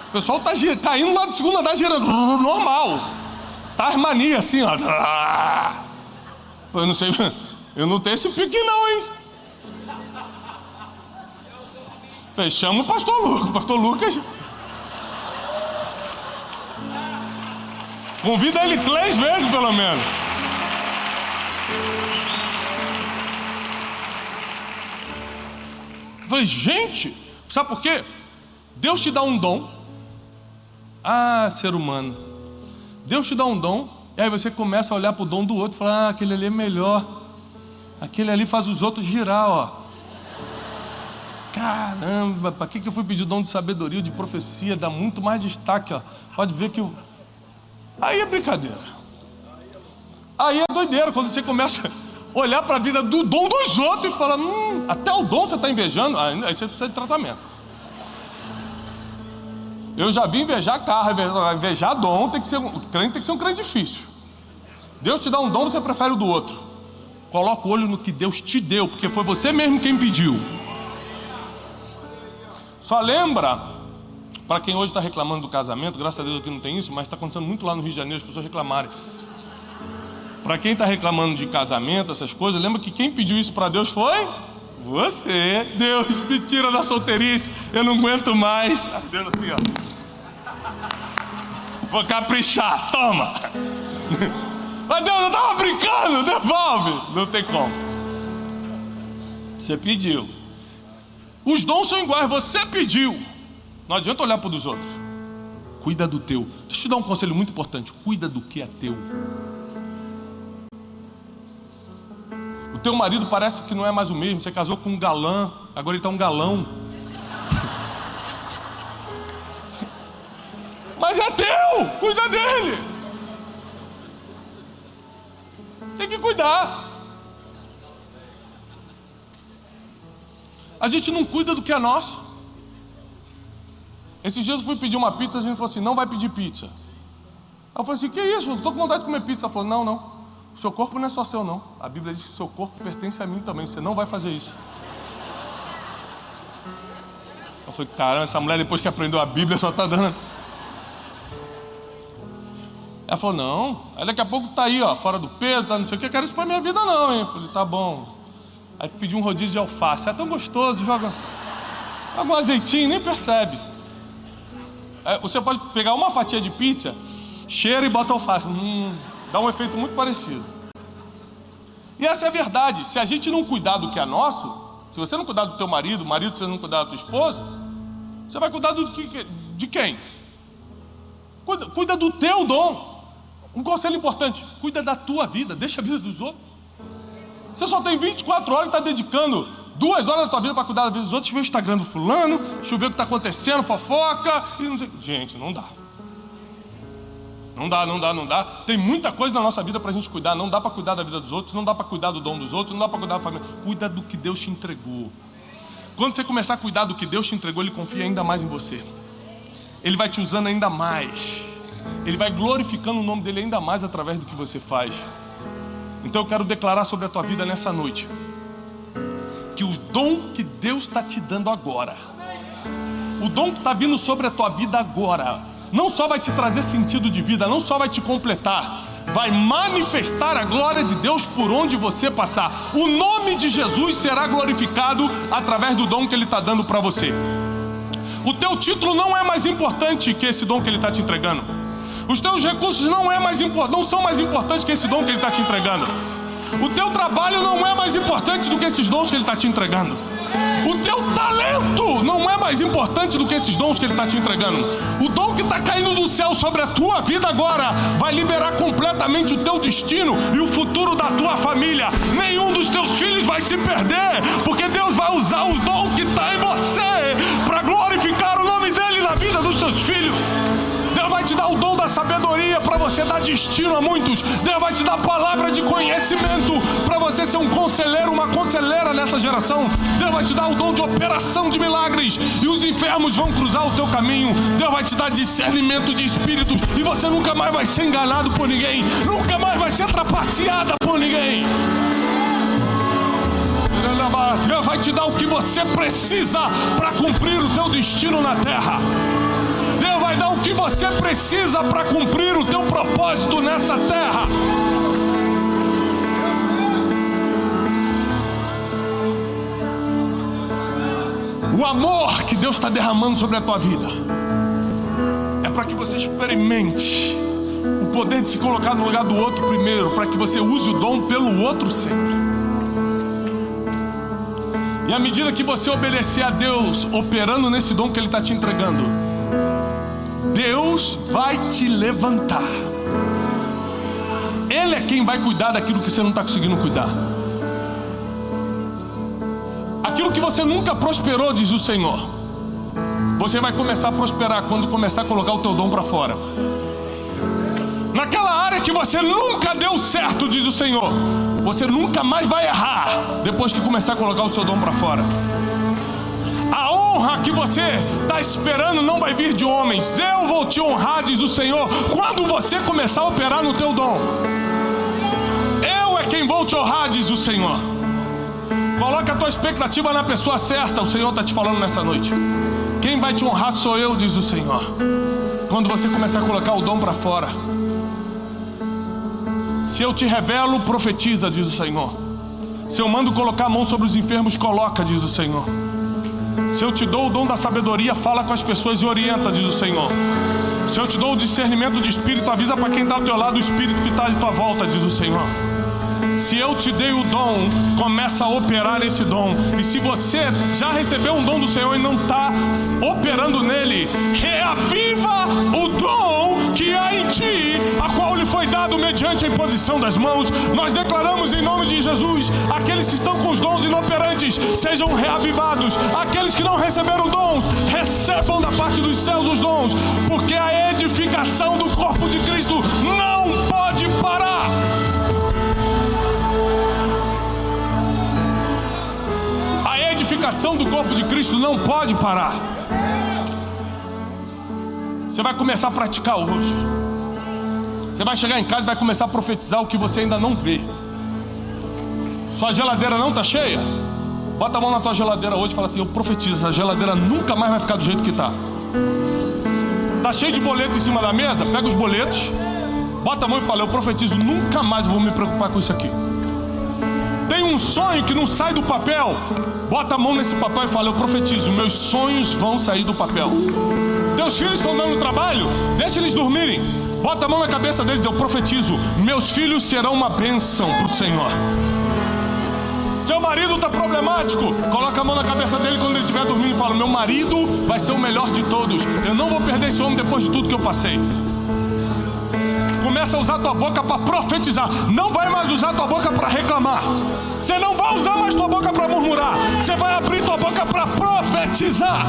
O pessoal tá indo lá do segundo andar girando, normal. Tá as manias assim, ó. Eu não sei, eu não tenho esse pique não, hein? Falei: chama o pastor Lucas. Convida ele 3 vezes pelo menos. Eu falei: gente, sabe por quê? Deus te dá um dom. Ah, ser humano. Deus te dá um dom, e aí você começa a olhar para o dom do outro e fala: ah, aquele ali é melhor. Aquele ali faz os outros girar, ó. Caramba, para que eu fui pedir o dom de sabedoria, de profecia? Dá muito mais destaque, ó. Pode ver que aí é brincadeira. Aí é doideira, quando você começa a olhar para a vida do dom dos outros e fala: até o dom você está invejando. Aí você precisa de tratamento. Eu já vi invejar carro, invejar dom, o crente tem que ser um crente difícil. Deus te dá um dom, você prefere o do outro. Coloca o olho no que Deus te deu, porque foi você mesmo quem pediu. Só lembra, para quem hoje está reclamando do casamento, graças a Deus aqui não tem isso, mas está acontecendo muito lá no Rio de Janeiro, as pessoas reclamarem. Para quem está reclamando de casamento, essas coisas, lembra que quem pediu isso para Deus foi você. Deus, me tira da solteirice, eu não aguento mais. Ardendo assim, ó. Vou caprichar, toma. Mas Deus, eu estava brincando, devolve. Não tem como. Você pediu. Os dons são iguais, você pediu. Não adianta olhar para os outros. Cuida do teu. Deixa eu te dar um conselho muito importante. Cuida do que é teu. teu marido parece que não é mais o mesmo. Você casou com um galã, agora ele tá um galão. Mas é teu, cuida dele. Tem que cuidar. A gente não cuida do que é nosso. Esses dias eu fui pedir uma pizza, a gente falou assim, não vai pedir pizza. Aí eu falei assim, que isso? Eu tô com vontade de comer pizza. Ela falou, não, o seu corpo não é só seu não. A Bíblia diz que o seu corpo pertence a mim também, você não vai fazer isso. Eu falei, caramba, essa mulher depois que aprendeu a Bíblia só tá dando. Ela falou, não. Aí daqui a pouco tá aí, ó, fora do peso, tá não sei o que, eu quero isso pra minha vida não, hein. Eu falei, tá bom. Aí pedi um rodízio de alface, é tão gostoso, joga um azeitinho, nem percebe. Aí você pode pegar uma fatia de pizza, cheira e bota alface, dá um efeito muito parecido. E essa é a verdade. Se a gente não cuidar do que é nosso, se você não cuidar do teu marido, se você não cuidar da tua esposa, você vai cuidar de quem? Cuida do teu dom. Um conselho importante, cuida da tua vida, deixa a vida dos outros. Você só tem 24 horas e está dedicando 2 horas da tua vida para cuidar da vida dos outros. Deixa eu ver o Instagram do fulano, deixa eu ver o que está acontecendo, fofoca e não sei. Gente, não dá. Não dá. Tem muita coisa na nossa vida para a gente cuidar. Não dá para cuidar da vida dos outros, não dá para cuidar do dom dos outros, não dá para cuidar da família. Cuida do que Deus te entregou. Quando você começar a cuidar do que Deus te entregou, Ele confia ainda mais em você. Ele vai te usando ainda mais. Ele vai glorificando o nome dEle ainda mais através do que você faz. Então eu quero declarar sobre a tua vida nessa noite que o dom que Deus está te dando agora, o dom que está vindo sobre a tua vida agora, não só vai te trazer sentido de vida, não só vai te completar, vai manifestar a glória de Deus por onde você passar. O nome de Jesus será glorificado através do dom que Ele está dando para você. O teu título não é mais importante que esse dom que Ele está te entregando. Os teus recursos não são mais importantes que esse dom que Ele está te entregando. O teu trabalho não é mais importante do que esses dons que Ele está te entregando. O teu talento não é mais importante do que esses dons que Ele está te entregando. O dom que está caindo do céu sobre a tua vida agora vai liberar completamente o teu destino e o futuro da tua família. Nenhum dos teus filhos vai se perder, porque Deus vai usar o dom que está em você para glorificar o nome dEle na vida dos teus filhos. Deus vai te dar o dom da sabedoria para você dar destino a muitos. Deus vai te dar palavra de conhecimento para você ser um conselheiro, uma conselheira nessa geração. Deus vai te dar o dom de operação de milagres e os enfermos vão cruzar o teu caminho. Deus vai te dar discernimento de espíritos e você nunca mais vai ser enganado por ninguém, nunca mais vai ser trapaceada por ninguém. Deus vai te dar o que você precisa para cumprir o teu destino na terra. Deus vai dar o que você precisa para cumprir o teu propósito nessa terra. O amor que Deus está derramando sobre a tua vida é para que você experimente o poder de se colocar no lugar do outro primeiro, para que você use o dom pelo outro sempre. E à medida que você obedecer a Deus, operando nesse dom que Ele está te entregando, Deus vai te levantar. Ele é quem vai cuidar daquilo que você não está conseguindo cuidar. Aquilo que você nunca prosperou, diz o Senhor, você vai começar a prosperar quando começar a colocar o teu dom para fora. Naquela área que você nunca deu certo, diz o Senhor, você nunca mais vai errar depois que começar a colocar o seu dom para fora. A honra que você está esperando não vai vir de homens. Eu vou te honrar, diz o Senhor, quando você começar a operar no teu dom. Eu é quem vou te honrar, diz o Senhor. Coloca a tua expectativa na pessoa certa. O Senhor está te falando nessa noite. Quem vai te honrar sou eu, diz o Senhor, quando você começar a colocar o dom para fora. Se eu te revelo, profetiza, diz o Senhor. Se eu mando colocar a mão sobre os enfermos, coloca, diz o Senhor. Se eu te dou o dom da sabedoria, fala com as pessoas e orienta, diz o Senhor. Se eu te dou o discernimento de espírito, avisa para quem está ao teu lado o espírito que está à tua volta, diz o Senhor. Se eu te dei o dom, começa a operar esse dom. E se você já recebeu um dom do Senhor e não está operando nele, reaviva o dom que há em ti, a qual lhe foi dado mediante a imposição das mãos. Nós declaramos em nome de Jesus: aqueles que estão com os dons inoperantes sejam reavivados. Aqueles que não receberam dons, recebam da parte dos céus os dons, porque a edificação do corpo de Cristo não pode parar. A edificação do corpo de Cristo não pode parar. Você vai começar a praticar hoje. Você vai chegar em casa e vai começar a profetizar o que você ainda não vê. Sua geladeira não está cheia? Bota a mão na tua geladeira hoje e fala assim: eu profetizo, essa geladeira nunca mais vai ficar do jeito que está. Está cheio de boleto em cima da mesa? Pega os boletos, bota a mão e fala: eu profetizo, nunca mais vou me preocupar com isso aqui. Tem um sonho que não sai do papel? Bota a mão nesse papel e fala: eu profetizo, meus sonhos vão sair do papel. Teus filhos estão dando trabalho? Deixa eles dormirem. Bota a mão na cabeça deles: eu profetizo, meus filhos serão uma bênção para o Senhor. Seu marido está problemático? Coloca a mão na cabeça dele quando ele estiver dormindo e fala: meu marido vai ser o melhor de todos. Eu não vou perder esse homem depois de tudo que eu passei. Começa a usar tua boca para profetizar. Não vai mais usar tua boca para reclamar. Você não vai usar mais tua boca para murmurar. Você vai abrir tua boca para profetizar.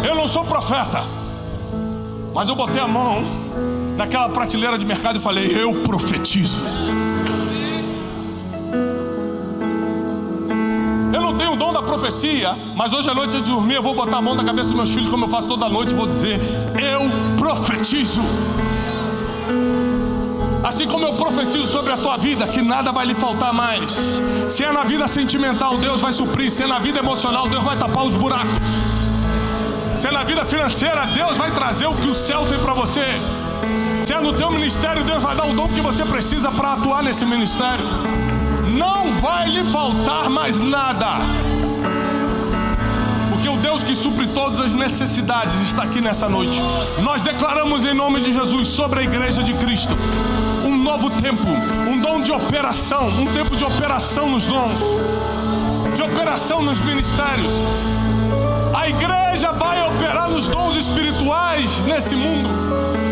Eu não sou profeta, mas eu botei a mão naquela prateleira de mercado e falei: eu profetizo. Eu não tenho o dom da profecia, mas hoje à noite antes de dormir eu vou botar a mão na cabeça dos meus filhos, como eu faço toda noite, e vou dizer: eu profetizo. Assim como eu profetizo sobre a tua vida, que nada vai lhe faltar mais. Se é na vida sentimental, Deus vai suprir. Se é na vida emocional, Deus vai tapar os buracos. Se é na vida financeira, Deus vai trazer o que o céu tem para você. Se é no teu ministério, Deus vai dar o dom que você precisa para atuar nesse ministério. Não vai lhe faltar mais nada, porque o Deus que supre todas as necessidades está aqui nessa noite. Nós declaramos em nome de Jesus sobre a igreja de Cristo um novo tempo, um dom de operação, um tempo de operação nos dons, de operação nos ministérios. A igreja vai operar nos dons espirituais nesse mundo,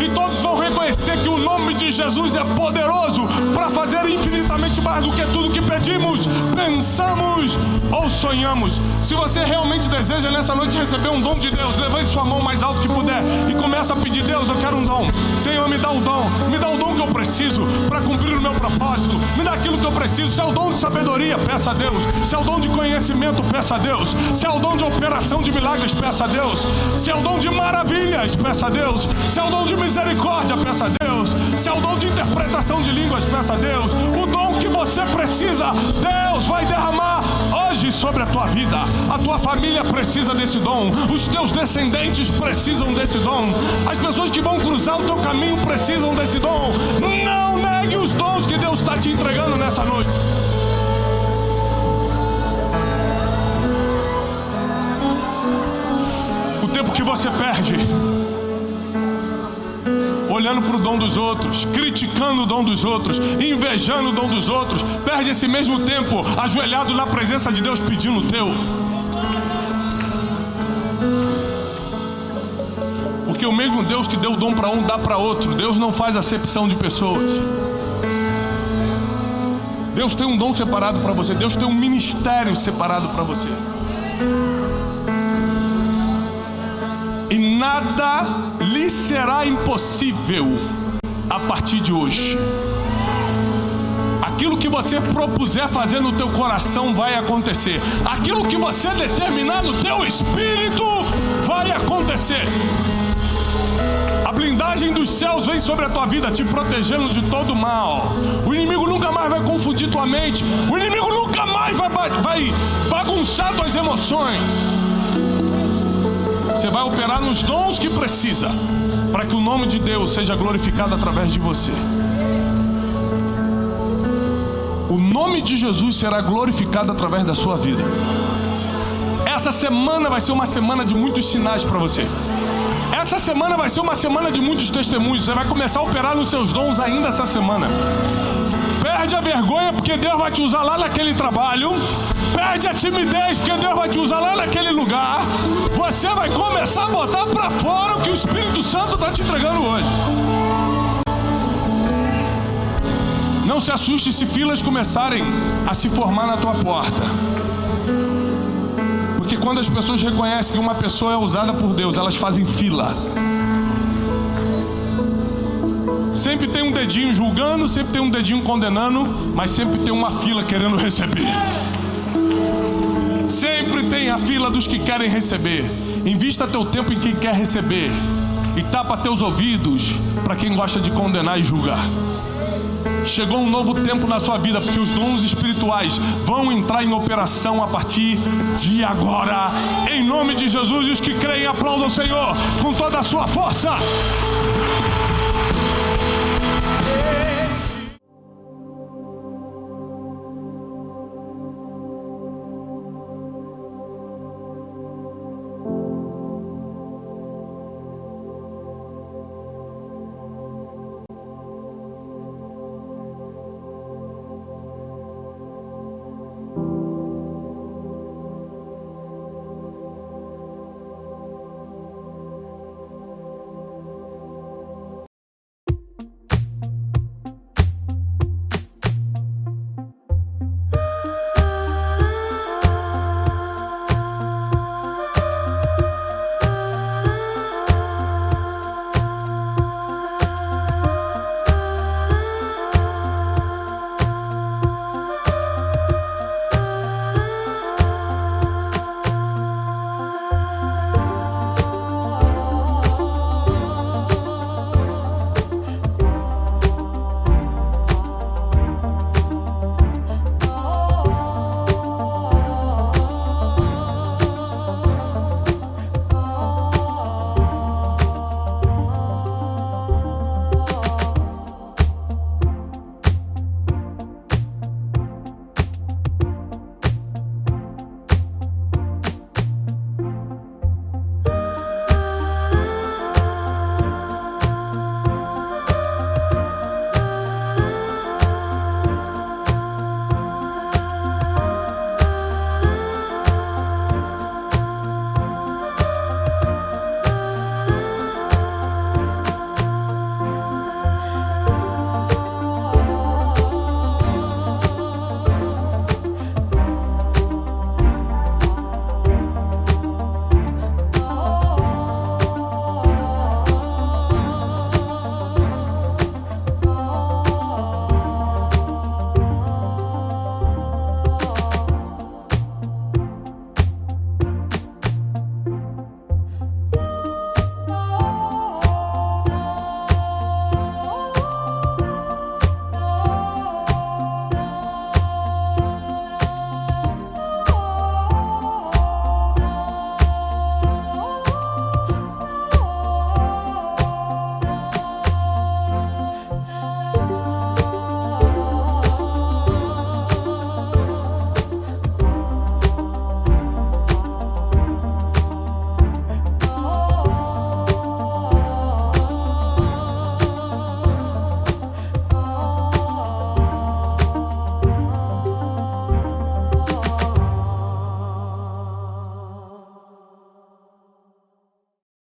e todos vão reconhecer que o nome de Jesus é poderoso para fazer infinitamente mais do que tudo que pedimos, pensamos ou sonhamos. Se você realmente deseja nessa noite receber um dom de Deus, levante sua mão mais alto que puder e começa a pedir: Deus, eu quero um dom. Senhor, me dá um dom, me dá o dom que eu preciso para cumprir o meu propósito. Me dá aquilo que eu preciso. Se é o dom de sabedoria, peça a Deus. Se é o dom de conhecimento, peça a Deus. Se é o dom de operação de milagres, peça a Deus. Se é o dom de maravilhas, peça a Deus. Se é o dom de misericórdia, peça a Deus. Se é o dom de interpretação de línguas, peça a Deus. O dom que você precisa, Deus vai derramar hoje sobre a tua vida. A tua família precisa desse dom. Os teus descendentes precisam desse dom. As pessoas que vão cruzar o teu caminho precisam desse dom. Não negue os dons que Deus está te entregando nessa noite. O tempo que você perde olhando para o dom dos outros, criticando o dom dos outros, invejando o dom dos outros, perde esse mesmo tempo ajoelhado na presença de Deus pedindo o teu. Porque o mesmo Deus que deu o dom para um dá para outro. Deus não faz acepção de pessoas. Deus tem um dom separado para você. Deus tem um ministério separado para você. E nada lhe será impossível a partir de hoje. Aquilo que você propuser fazer no teu coração vai acontecer. Aquilo que você determinar no teu espírito vai acontecer. A blindagem dos céus vem sobre a tua vida, te protegendo de todo mal. O inimigo nunca mais vai confundir tua mente. O inimigo nunca mais vai bagunçar tuas emoções. Você vai operar nos dons que precisa para que o nome de Deus seja glorificado através de você. O nome de Jesus será glorificado através da sua vida. Essa semana vai ser uma semana de muitos sinais para você. Essa Essa semana vai ser uma semana de muitos testemunhos. Você vai começar a operar nos seus dons ainda essa semana. Perde a vergonha, porque Deus vai te usar lá naquele trabalho. Perde a timidez, porque Deus vai te usar lá naquele lugar. Você vai começar a botar para fora o que o Espírito Santo está te entregando hoje. Não se assuste se filas começarem a se formar na tua porta. Porque quando as pessoas reconhecem que uma pessoa é usada por Deus, elas fazem fila. Sempre tem um dedinho julgando, sempre tem um dedinho condenando, mas sempre tem uma fila querendo receber. Sempre tem a fila dos que querem receber. Invista teu tempo em quem quer receber e tapa teus ouvidos para quem gosta de condenar e julgar. Chegou um novo tempo na sua vida, porque os dons espirituais vão entrar em operação a partir de agora, em nome de Jesus. E os que creem, aplaudam o Senhor com toda a sua força.